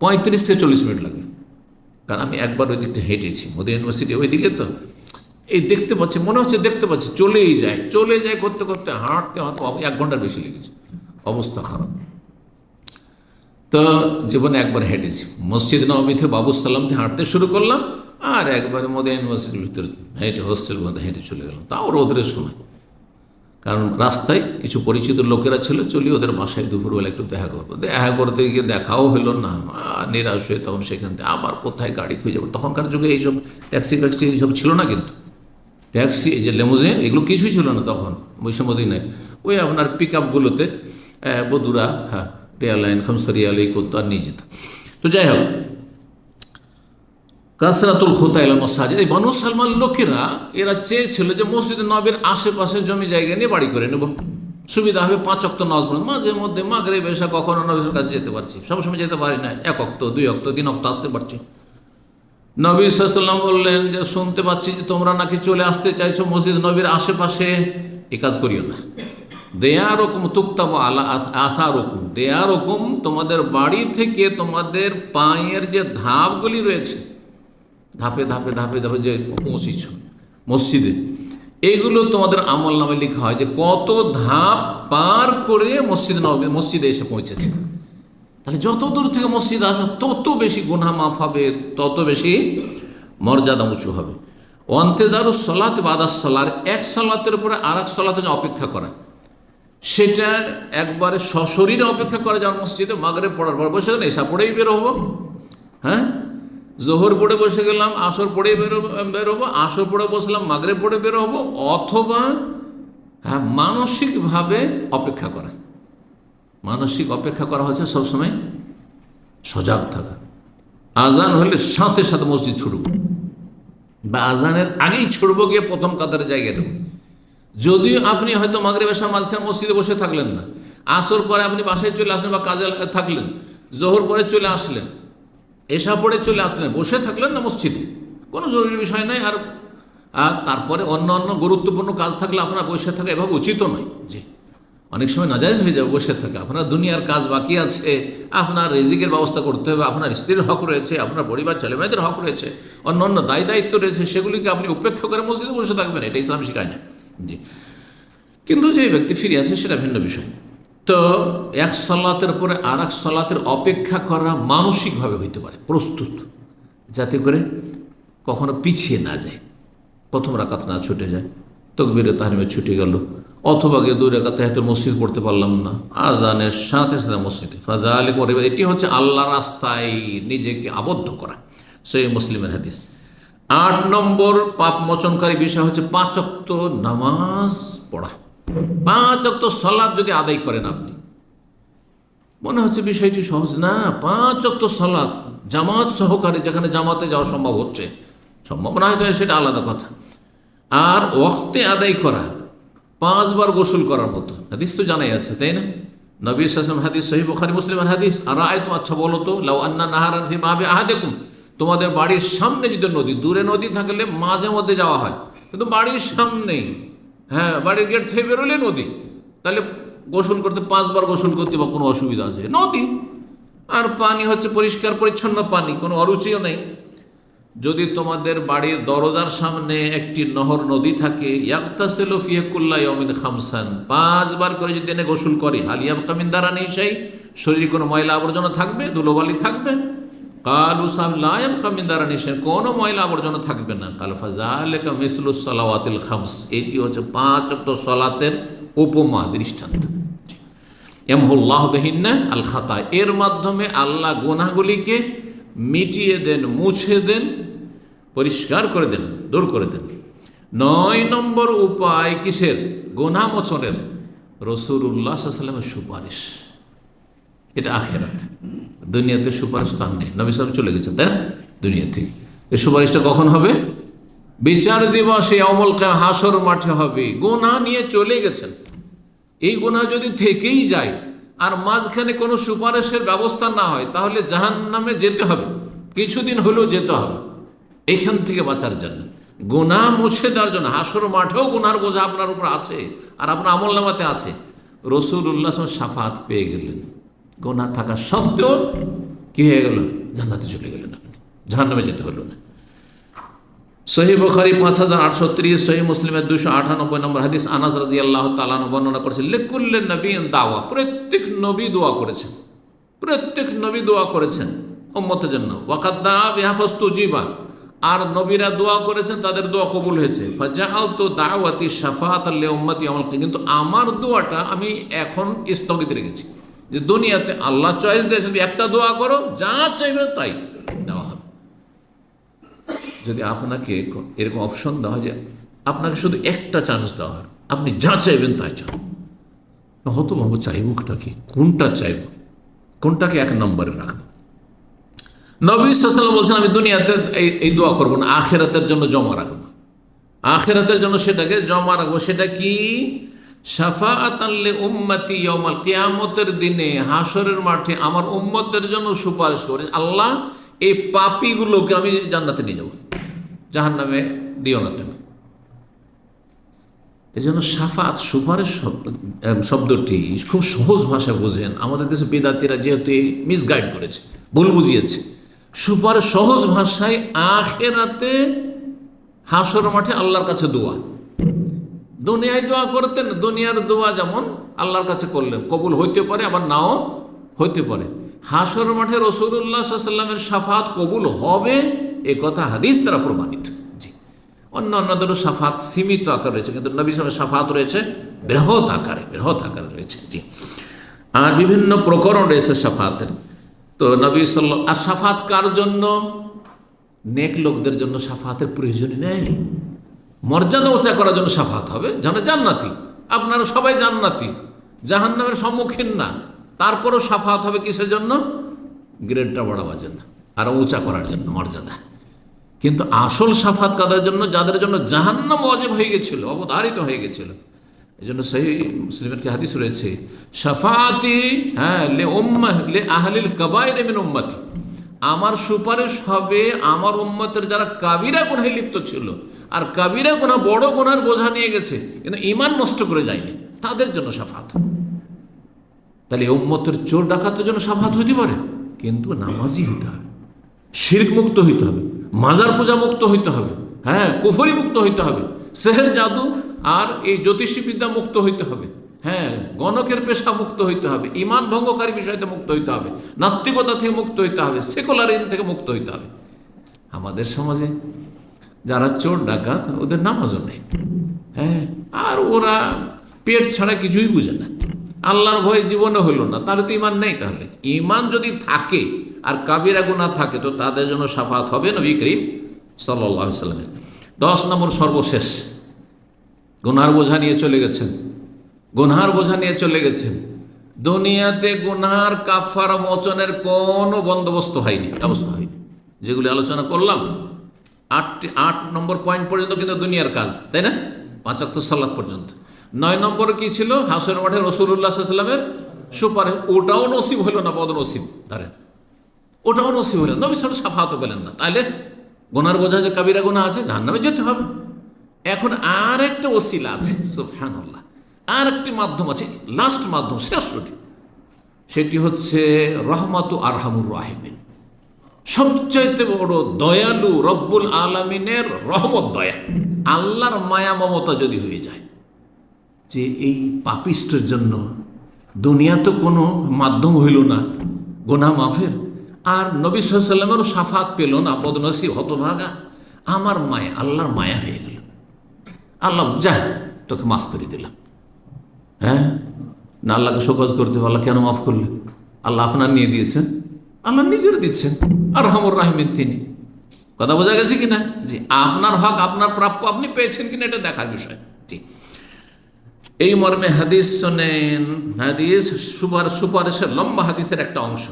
35 থেকে 40 মিনিট লাগে। কারণ আমি একবার ওই দিকটা হেঁটেছি, মদিনা ইউনিভার্সিটি ওইদিকে, তো এই দেখতে পাচ্ছি, মনে হচ্ছে দেখতে পাচ্ছি, চলে যায় করতে করতে হাঁটতে হয়তো 1 ঘন্টার বেশি লেগেছে, অবস্থা খারাপ। তো জীবনে একবার হেঁটেছি, মসজিদ নববী থেকে বাবু সাল্লাম থেকে হাঁটতে শুরু করলাম, আর একবারে মদিনা ইউনিভার্সিটির ভিতরে হেঁটে হোস্টেলের মধ্যে হেঁটে চলে গেলাম, তাও রোদের সময়। কারণ রাস্তায় কিছু পরিচিত লোকেরা ছিল, চলি ওদের বাসায় দুপুরবেলা একটু দেখা করতে গিয়ে দেখাও হলো না, নিরাশ হয়ে তখন সেখান থেকে আবার কোথায় গাড়ি খুঁজে যাবো। তখনকার যুগে এইসব ট্যাক্সি এইসব ছিল না, কিন্তু ট্যাক্সি, এই যে লেমুজিন, এগুলো কিছুই ছিল না তখন ওই সময়। নেই ওই আপনার পিক আপগুলোতে বদুরা, রেয়ার লাইন, খামসারিয়া, এই করতো আর নিয়ে যেত। তো যাই হোক, কাসরাতুল খুতা ইলাল মাসাজিদ, এই বনু সালমান লোকেরা এরা চেয়েছিল যে মসজিদ নবীর আশেপাশে জমি জায়গা নিয়ে বাড়ি করে নেব, সুবিধা হবে, 5 ওয়াক্ত নামাজ পড়ে, মাঝে মধ্যে মাগরিব এশা কখনো নবীর কাছে যেতে পারছি, সবসময় যেতে পারি না, 1 ওয়াক্ত 2 ওয়াক্ত 3 ওয়াক্ত আসতে পারছি। নবী সাল্লাল্লাহু আলাইহি ওয়াসাল্লাম বললেন যে শুনতে পাচ্ছি যে তোমরা নাকি চলে আসতে চাইছো মসজিদ নবীর আশেপাশে, এ কাজ করিও না। দেয়ারকুম তুক্তাবু আলা আসারকুম, দেয়ারকুম তোমাদের বাড়ি থেকে তোমাদের পায়ের যে ধাপগুলি রয়েছে, ধাপে ধাপে ধাপে ধাপে যে পৌঁছিছ মসজিদে, এইগুলো তোমাদের আমল নামে লেখা হয় যে কত ধাপ পার করে মসজিদে এসে পৌঁছেছে। তাহলে যত দূর থেকে মসজিদ আসবে তত বেশি গুনাহ মাফ হবে, তত বেশি মর্যাদা উঁচু হবে। অন্তেজারু সলাত বাদাস সলার, এক সলাতের উপরে আর এক সলাতে অপেক্ষা করা, সেটা একবারে সশরীরে অপেক্ষা করা, যার মসজিদে মাগরিব পড়ার পর বসে গেলে এসা পড়েই বের হবো, হ্যাঁ জোহর পড়ে বসে গেলাম, আসর পড়েই বেরোবো, আসর পড়ে বসলাম, মাগরিব পড়ে বের হবো, অথবা হ্যাঁ মানসিকভাবে অপেক্ষা করা। মানসিক অপেক্ষা করা হচ্ছে সবসময় সজাগ থাকা। আজান হলে সাথে সাথে মসজিদ ছুটব, বা আজানের আগেই ছুটব, গিয়ে প্রথম কাতারে জায়গা দেব। যদিও আপনি হয়তো মাগরিব এশার মাঝখানে মসজিদে বসে থাকলেন না, আসর পরে আপনি বাসায় চলে আসলেন বা কাজে থাকলেন, জোহর পরে চলে আসলেন, এশা পড়ে চলে আসলেন, বসে থাকলেন না মসজিদে, কোনো জরুরি বিষয় নয়। আর তারপরে অন্য অন্য গুরুত্বপূর্ণ কাজ থাকলে আপনার বসে থাকা এভাবে উচিত নয়। জি, অনেক সময় নাজায়েজ হয়ে যাবে বসে থাকা। আপনার দুনিয়ার কাজ বাকি আছে, আপনার রিজিকের ব্যবস্থা করতে হবে, আপনার স্ত্রীর হক রয়েছে, আপনার পরিবার ছেলেমেয়েদের হক রয়েছে, অন্য অন্য দায়িত্ব রয়েছে, সেগুলিকে আপনি উপেক্ষা করে মসজিদে বসে থাকবেন, এটা ইসলাম শেখায় না। জি, কিন্তু যে ব্যক্তি ফিরে আসে সেটা ভিন্ন বিষয়। তো এক সালাতের পরে আর এক সালাতের অপেক্ষা করা মানসিকভাবে হইতে পারে, প্রস্তুত, যাতে করে কখনো পিছিয়ে না যায়, প্রথম রাকাত না ছুটে যায়, তাকবীরে তাহরিমে ছুটে গেল, অথবা গিয়ে 2 রাকাত তাহিয়াতুল মসজিদ পড়তে পারলাম না, আজানের সাথে সাথে মসজিদে ফাজালিক ওয়া রিবা, এটি হচ্ছে আল্লাহ রাস্তায় নিজেকে আবদ্ধ করা। সহিহ মুসলিমের হাদিস। 8 নম্বর পাপ মোচনকারী বিষয় হচ্ছে 5 ওয়াক্ত নামাজ পড়া। 5 ওয়াক্ত সালাত যদি আদায় করেন আপনি, মনে হচ্ছে বিষয়টি সহজ না, 5 ওয়াক্ত সালাত জামাত সহকারে, যেখানে জামাতে যাওয়া সম্ভব হচ্ছে, সম্ভব না হয়তো সেটা আলাদা কথা, আর ওয়াক্তে আদায় করা, 5 বার গোসল করার মতো হাদিস তো জানাই আছে, তাই না? নবী সাল্লাল্লাহু আলাইহি ওয়াসাল্লাম হাদিস, সহিহ বুখারী মুসলিমের হাদিস, আর আয়াত, আচ্ছা বলো তো, লাউ আন্না নাহারান ফি বাবি আহাদিকুম, তোমাদের বাড়ির সামনে যদি নদী, দূরে নদী থাকলে মাঝে মধ্যে যাওয়া হয়, কিন্তু বাড়ির সামনেই, হ্যাঁ বাড়ির গেট থেকে বেরোলে নদী, তাহলে গোসল করতে 5 বার গোসল করতে বা কোনো অসুবিধা আছে? নদী, আর পানি হচ্ছে পরিষ্কার পরিচ্ছন্ন পানি, কোনো অরুচিও নেই। যদি তোমাদের বাড়ির দরজার সামনে একটি নহর নদী থাকে, ইয়াগতাসিলু ফিহি কুল্লা ইয়াউমিন খামসান, 5 বার করে যদি এনে গোসল করে, হাল ইয়াবকা মিন দারানি শাই, শরীরে কোনো ময়লা আবর্জনা থাকবে, ধুলোবালি থাকবে? কালু সাম লা ইয়াবকা মিন দারানি শাই, কোনো ময়লা আবর্জনা থাকবে না। কাল ফাযালিকা মিসলুস সালাওয়াতিল খামস, এটি হচ্ছে 5 ওয়াক্ত সালাতের উপমা, দৃষ্টান্ত। ইয়ামহুল্লাহু বিহিন্না আল খাতা, এর মাধ্যমে আল্লাহ গুনাহগুলিকে মিটিয়ে দেন, মুছে দেন, পরিষ্কার করে দেন, দূর করে দেন। 9 নম্বর উপায় কিসের? গুনাহ মোচনের রাসূলুল্লাহ সাল্লাল্লাহু আলাইহি ওয়াসাল্লামের সুপারিশ। এটা আখিরাত, দুনিয়াতে সুপারিশ তো আর নেই, নবী সাল্লাল্লাহু আলাইহি ওয়াসাল্লাম চলে গেছেন, তাই না? দুনিয়া থেকে এই সুপারিশটা কখন হবে? বিচার দিবসে, ইয়াউমুল কিয়ামা, হাসর মাঠে হবে। গুনাহ নিয়ে চলে গেছেন, এই গুনাহ যদি থেকেই যায় আর মাঝখানে কোনো সুপারিশের ব্যবস্থা না হয়, তাহলে জাহান্নামে যেতে হবে, কিছুদিন হলেও যেতে হবে। এখান থেকে বাঁচার জন্য, গুনাহ মুছে দেওয়ার জন্য, হাসর মাঠেও গুনার বোঝা আপনার উপর আছে আর আপনার আমলনামাতে আছে, রাসূলুল্লাহ সাল্লাল্লাহু আলাইহি ওয়াসাল্লাম শাফাআত পেয়ে গেলেন। গুনাহ থাকা সত্ত্বেও কি হয়ে গেল? জান্নাতে চলে গেলেন আপনি, জাহান্নামে যেতে হলো না। সহিহ বুখারী 5830, সহিহ মুসলিমের 298 নম্বর হাদিস, আনাস রাদিয়াল্লাহু তাআলা আনহু বর্ণনা করেছেন, লিকুল্লি নবিয়্যিন দাওয়া, প্রত্যেক নবী দোয়া করেছেন, প্রত্যেক নবী দোয়া করেছেন উম্মতের জন্য। ওয়াকাদ দাআ বিহা ফাস্তুজিবা, আর নবীরা দোয়া করেছেন, তাদের দোয়া কবুল হয়েছে। ফাজাআলতু দাওয়াতি শাফাআতাল লিউম্মতি ইয়াউমাল কিয়ামাহ, কিন্তু আমার দোয়াটা আমি এখন স্থগিত রেখেছি, যে দুনিয়াতে আল্লাহ চয়েস দিয়েছেন, একটা দোয়া করো, যা চাইবে তাই দেওয়া হবে। যদি আপনাকে এরকম অপশন দেওয়া হয় যে আপনাকে শুধু একটা চান্স দেওয়া হয়, আপনি যা চাইবেন তাই চান, হতো বাবু চাইবটা কি, কোনটা চাইব, কোনটাকে 1 নম্বরে রাখবো? নবী সাল্লাল্লাহু আলাইহি ওয়াসাল্লাম বলছেন, আমি দুনিয়াতে এই দোয়া করবো না, আখিরাতের জন্য জমা রাখবো। আখিরাতের জন্য সেটাকে জমা রাখবো। সেটা কি? শাফাআতান লি উম্মতি ইয়াউমাল কিয়ামতের দিনে, হাসরের মাঠে আমার উম্মতের জন্য সুপারিশ করে, আল্লাহ এই পাপীগুলোকে আমি জান্নাতে নিয়ে যাব, জাহান্নামে দিও না তুমি। এই জন্য শাফাত, সুপারিশ শব্দটি খুব সহজ ভাষায় বোঝেন। আমাদের দেশে বেদাতিরা যেহেতু মিসগাইড করেছে, ভুল বুঝিয়েছে। সুপারিশ সহজ ভাষায় আখিরাতে হাসর মাঠে আল্লাহর কাছে দোয়া। দুনিয়ায় দোয়া করতেন, দুনিয়ার দোয়া যেমন আল্লাহর কাছে করলেন, কবুল হইতে পারে আবার নাও হইতে পারে। হাসর মাঠে রাসূলুল্লাহ সাল্লাল্লাহু আলাইহি ওয়াসাল্লামের শাফাত কবুল হবে, এ কথা হাদিস দ্বারা প্রমাণিত। জি, অন্যান্যদেরও শাফাত সীমিত আকার রয়েছে, কিন্তু নবী সাল্লাল্লাহু আলাইহি ওয়াসাল্লামের শাফাত রয়েছে বৃহৎ আকারে রয়েছে। জি, আর বিভিন্ন প্রকরণ রয়েছে শাফাতের। তো নবী সাল্লাল্লাহু, আর শাফাত কার জন্য? নেক লোকদের জন্য শাফাতের প্রয়োজনই নেই। মর্যাদা উঁচা করার জন্য শাফাত হবে, যেন জান্নাতি, আপনারা সবাই জান্নাতি, জাহান্নামের সম্মুখীন না, তারপরও শাফাত হবে কিসের জন্য? গ্রেডটা বাড়াবার জন্য, আরো উঁচা করার জন্য মর্যাদা। কিন্তু আসল শাফাত কাদের জন্য? যাদের জন্য জাহান্নাম ওয়াজিব হয়ে গেছিল, অবধারিত হয়ে গেছিল। এই জন্য সহিহ মুসলিমের কি হাদিস রয়েছে, শাফাতি লে আহলিল কাবাইর মিন উম্মতি, আমার সুপারিশ হবে আমার উম্মতের যারা কাবিরা গুনাহে লিপ্ত ছিল, আর কাবিরা গুনাহ বড় গুনার বোঝা নিয়ে গেছে কিন্তু ঈমান নষ্ট করে যায়নি, তাদের জন্য শাফাত। তাহলে উম্মতের চোর ডাকাতের জন্য শাফাত হইতে পারে, কিন্তু নামাজি হইতে হবে, শিরক মুক্ত হইতে হবে, মাজার পূজা মুক্ত হইতে হবে, কুফরি মুক্ত হইতে হবে, সেহের জাদু আর এই জ্যোতিষী বিদ্যা মুক্ত হইতে হবে, গণকের পেশা মুক্ত হইতে হবে, ঈমান ভঙ্গকারী বিষয়তে মুক্ত হইতে হবে, নাস্তিকতা থেকে মুক্ত হইতে হবে, সেকুলারিজম থেকে মুক্ত হইতে হবে। আমাদের সমাজে যারা চোর ডাকাত, ওদের নামাজও নেই, আর ওরা পেট ছাড়া কিছুই বুঝে না, আল্লাহর ভয় জীবনে হইল না, তাহলে তো ঈমান নেই। তাহলে ঈমান যদি থাকে আর কাবিরা গুনাহ থাকে, তো তাদের জন্য শাফাত হবে নবী করিম সাল্লাল্লাহু আলাইহি ওয়াসাল্লামের। 10 নম্বর সর্বশেষ, গুনার বোঝা নিয়ে চলে গেছেন, দুনিয়াতে গুনার কাফারা মোচনের কোনো বন্দোবস্ত হয়নি, ব্যবস্থা হয়নি। যেগুলি আলোচনা করলাম 8 নম্বর পয়েন্ট পর্যন্ত কিন্তু দুনিয়ার কাজ, তাই না? 5 ওয়াক্ত সালাত পর্যন্ত। 9 নম্বরে কি ছিল? হাসর মাঠে রাসূলুল্লাহ সাল্লাল্লাহু আলাইহি ওয়াসাল্লামের সুপারিশ। ওটাও নসিব হইল না, বদনসিব ধরেন, ওটাও নসিব হইল, নবী সাল্লাল্লাহু আলাইহি ওয়াসাল্লাম শাফাআতও পেলেন না। তাইলে গুনার বোঝা, যে কাবিরা গুনাহ আছে, জাহান্নামে যেতে হবে। এখন আর একটা ওসিলা আছে, সুবহানাল্লাহ, আর একটি মাধ্যম আছে, লাস্ট মাধ্যম, শেষ রুটি, সেটি হচ্ছে রহমাতু আরহামুর রাহিমিন, সবচাইতে বড় দয়ালু রব্বুল আলামিনের রহমত, দয়া, আল্লাহর মায়া মমতা যদি হয়ে যায়, যে এই পাপিষ্টের জন্য দুনিয়া তো কোনো মাধ্যম হইল না গুনাহ মাফের, আর নবী সাল্লাল্লাহু আলাইহি ওয়াসাল্লামেরও শাফাত পেল না, বদনসিব হতভাগা, আমার মায়া, আল্লাহর মায়া হয়ে গেল, আল্লাহ যা তোকে মাফ করে দিলাম। না আল্লাহকে শোকজ করতে হবে, আল্লাহ কেন মাফ করলে? আল্লাহ আপনার নিয়ে দিয়েছেন, আল্লাহ নিজের দিচ্ছেন, আর রহমুর রাহিমিন তিনি। কথা বোঝা গেছে কিনা? জি, আপনার হক, আপনার প্রাপ্য আপনি পেয়েছেন কিনা, এটা দেখার বিষয়। জি, এই মর্মে হাদিস শোনেন, হাদিস সুপারিশের লম্বা হাদিসের একটা অংশ।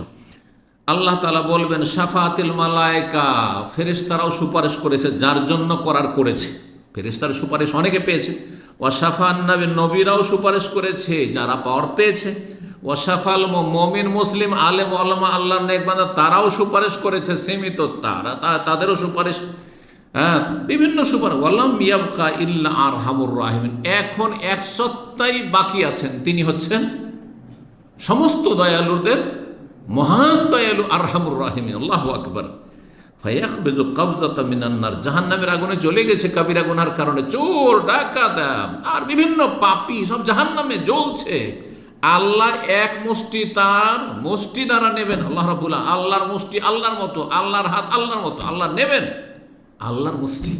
আল্লাহ তাআলা বলবেন, শাফাআতিল মালায়েকা, ফেরেশতারাও সুপারিশ করেছে, যার জন্য করেছে। ফেরেশতার সুপারিশ অনেকে পেয়েছে। ওয়াশাফান নবী, নবীরাও সুপারিশ করেছে যারা পাওয়ার পেয়েছে। ওয়াশাফাল মুমিন, মুসলিম, আলেম, ওলামা, আল্লাহর নেক বান্দা, তারাও সুপারিশ করেছে, সীমিত তাদেরও সুপারিশ, বিভিন্ন সুপারিশ। ওয়ালাম ইয়াবকা ইল্লা আরহামুর রাহিমিন, এখন এক সত্তাই বাকি আছেন, তিনি হচ্ছেন সমস্ত দয়ালুদের মহান দয়ালু, আরহামুর রাহিমিন। আল্লাহু আকবার। ফায়াকবিযু কবযাতাম মিনান নার, জাহান্নামের আগুনে চলে গেছে কাবিরা গুনার কারণে, চোর ডাকাত আর বিভিন্ন পাপী সব জাহান্নামে জ্বলছে। আল্লাহ এক মুষ্টি তার মুষ্টি দ্বারা নেবেন, আল্লাহ রাব্বুল আলামিন, আল্লাহর মুষ্টি আল্লাহর মতো, আল্লাহর হাত আল্লাহর মতো, আল্লাহ নেবেন, আল্লাহর মুষ্টি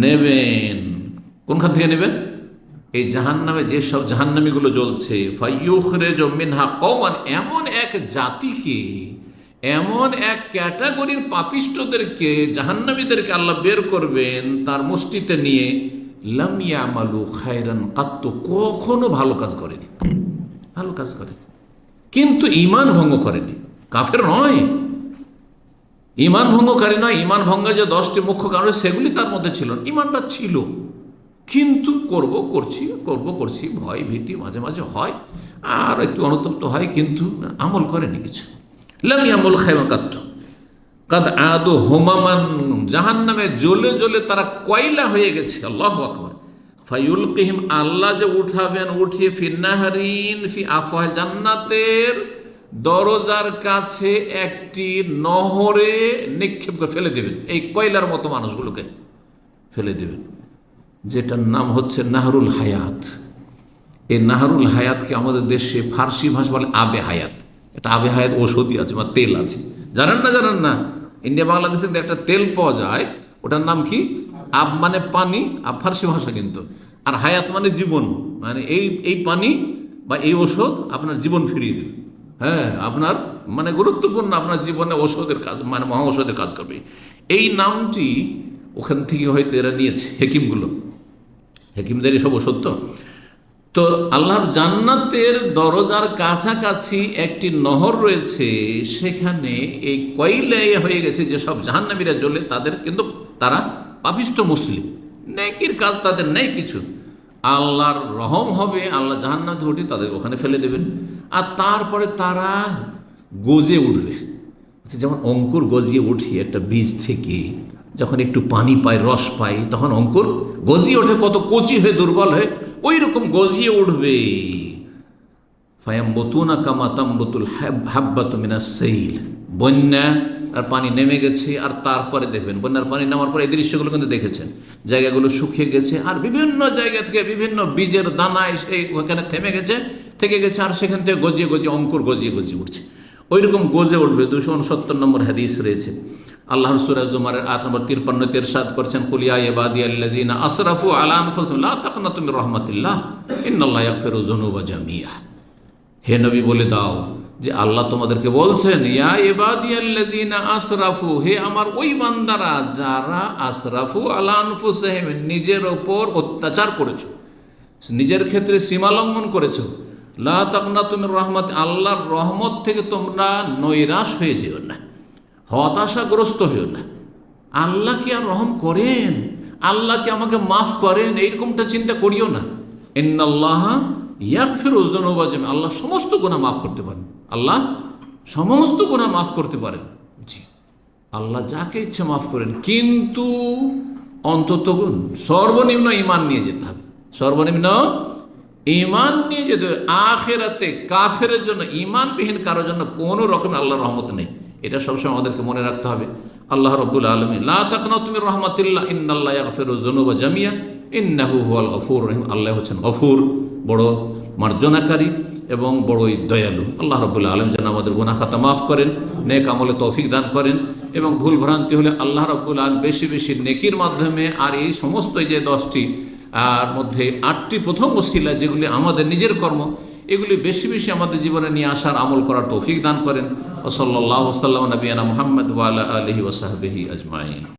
নেবেন। কোনখান থেকে নেবেন? এই জাহান্নামে যেসব জাহান্নামীগুলো জ্বলছে, ফায়ুখরিজু মিনহা কওমান, এমন এক জাতিকে, এমন এক ক্যাটাগরির পাপিষ্টদেরকে, জাহান্নামীদেরকে আল্লাহ বের করবেন তার মুষ্টিতে নিয়ে, লাম ইয়ামালু খায়রান কাত্তু, কখনো ভালো কাজ করেনি, কিন্তু ঈমান ভঙ্গ করেনি, কাফের নয়, ইমান ভঙ্গকারী নয়। ইমান ভঙ্গের যে 10টি মুখ্য কারণ সেগুলি তার মধ্যে ছিল না, ইমানটা ছিল, কিন্তু করছি ভয় ভীতি মাঝে মাঝে হয়, আর একটু অনুতপ্ত হয়, কিন্তু আমল করেনি কিছু। লাম ইয়ামুল খায়রাত কাদ আদু হুমামান, জাহান্নামে জ্বলে জ্বলে তারা কয়লা হয়ে গেছে। আল্লাহু আকবার। ফায়ুলকিহিম, আল্লাহ যে উঠাবেন, উঠিয়ে ফিন্নাহারিন ফি আফওয়াহ, জান্নাতের দরজার কাছে একটি নহরে নিক্ষেপ করে ফেলে দেবেন, এই কয়লার মতো মানুষগুলোকে ফেলে দেবেন, যেটার নাম হচ্ছে নাহরুল হায়াত। এই নাহরুল হায়াতকে আমাদের দেশে ফার্সি ভাষা বলে আবে হায়াত। এটা আবে হায়াত ঔষধি আছে বা তেল আছে, জানেন না? ইন্ডিয়া বাংলাদেশে একটা তেল পাওয়া যায়, ওটার নাম কি? আব মানে পানি, আব ফার্সি ভাষা কিন্তু, আর হায়াত মানে জীবন, মানে এই পানি বা এই ওষুধ আপনার জীবন ফিরিয়ে দেবে। হ্যাঁ, আপনার মানে গুরুত্বপূর্ণ, আপনার জীবনে ওষুধের কাজ, মানে মহা ঔষধের কাজ করবে। এই নামটি ওখান থেকে হয়তো এরা নিয়েছে, হেকিমদেরই সব ওষুধ। তো আল্লাহর জান্নাতের দরজার কাছাকাছি একটি নহর রয়েছে, সেখানে এই কয়লায় হয়ে গেছে যে সব জাহান্নামীরা জ্বলে, তাদের কিন্তু তারা পাপিষ্ঠ মুসলিম, নেকির কাজ তাদের নেই কিছু। আল্লাহর রহম হবে, আল্লাহ জাহান্নাম থেকে উঠে তাদের ওখানে ফেলে দেবেন, আর তারপরে তারা গজে উঠবে। যেমন অঙ্কুর গজিয়ে উঠি একটা বীজ থেকে, যখন একটু পানি পায়, রস পায়, তখন অঙ্কুর গজিয়ে ওঠে, কত কচি হয়ে দুর্বল হয়ে ওই রকম গজিয়ে উঠবে। ফায়াম্বতুনা কামা তাম্বতুল হাব্বাতু মিনাস সাইল, বন্যা আর পানি নেমে গেছে, আর তারপরে দেখবেন বন্যার পানি নামার পরে এই দৃশ্যগুলো কিন্তু দেখেছেন, জায়গাগুলো শুকিয়ে গেছে, আর বিভিন্ন জায়গা থেকে বিভিন্ন বীজের দানা এসে ওখানে থেকে গেছে, আর সেখান থেকে গজিয়ে অঙ্কুর গজিয়ে উঠছে, ওই রকম গজে উঠবে। 269 নম্বর হাদিস রয়েছে। আল্লাহর সূরা জুমারের 8 নম্বর 53 ইরশাদ করছেন, কুল ইয়া ইবাদিয়াল্লাযিনা আসরাফু আলা আনফুসিহিম লা তাকনাতু মির রাহমাতিল্লাহ ইন্নাল্লাহা ইয়াগফিরু যুনুবা জামিআ। হে নবী, বলে দাও যে আল্লাহ তোমাদেরকে বলছেন, ইয়া ইবাদিয়াল্লাযিনা আসরাফু, হে আমার ওই বান্দারা যারা আসরাফু আলা আনফুসিহিম, নিজের ওপর অত্যাচার করেছো, নিজের ক্ষেত্রে সীমা লঙ্ঘন করেছো, লা তাকনাতু মির রাহমাত, আল্লাহর রহমত থেকে তোমরা নৈরাশ হয়ে যেও না, হতাশাগ্রস্ত হইও না। আল্লাহ কি আর রহম করেন, আল্লাহ কি আমাকে মাফ করেন, এইরকমটা চিন্তা করিও না। ইন্নাল্লাহা ইয়াগফিরু যুনুবা জামিআ, আল্লাহ সমস্ত গুনাহ মাফ করতে পারেন, আল্লাহ সমস্ত গুনাহ মাফ করতে পারেন। জি, আল্লাহ যাকে ইচ্ছে মাফ করেন, কিন্তু অন্তত সর্বনিম্ন ঈমান নিয়ে যেতে হবে, সর্বনিম্ন ঈমান নিয়ে যেতে হবে। আখিরাতে কাফেরের জন্য, ঈমানবিহীন কারোর জন্য কোনো রকম আল্লাহর রহমত নেই, এটা সবসময় আমাদেরকে মনে রাখতে হবে। আল্লাহ রাব্বুল আলামিন, লা তাকনাতু মির রাহমাতিল্লাহ ইন্নাল্লাহা ইয়াগফিরু যুনুবা জামিআ ইন্নাহু হুয়াল গফুর রহিম, আল্লাহ হচ্ছেন গফুর, বড় মার্জনাকারী এবং বড়ই দয়ালু। আল্লাহ রাব্বুল আলামিন যেন আমাদের গুনাহ খাতা মাফ করেন, নেক আমলে তৌফিক দান করেন, এবং ভুল ভ্রান্তি হলে আল্লাহ রাব্বুল আলামিন বেশি বেশি নেকির মাধ্যমে, আর এই সমস্ত যে 10টি আর মধ্যে 8টি প্রথম ওসিলা যেগুলি আমাদের নিজের কর্ম, এগুলি বেশি বেশি আমাদের জীবনে নিয়ে আসার, আমল করার তৌফিক দান করেন। ওয়া সাল্লাল্লাহু ওয়া সাল্লাম নবিয়ানা মুহাম্মদ ওয়া আলা আলিহি ওয়া সাহবিহি আজমাইন।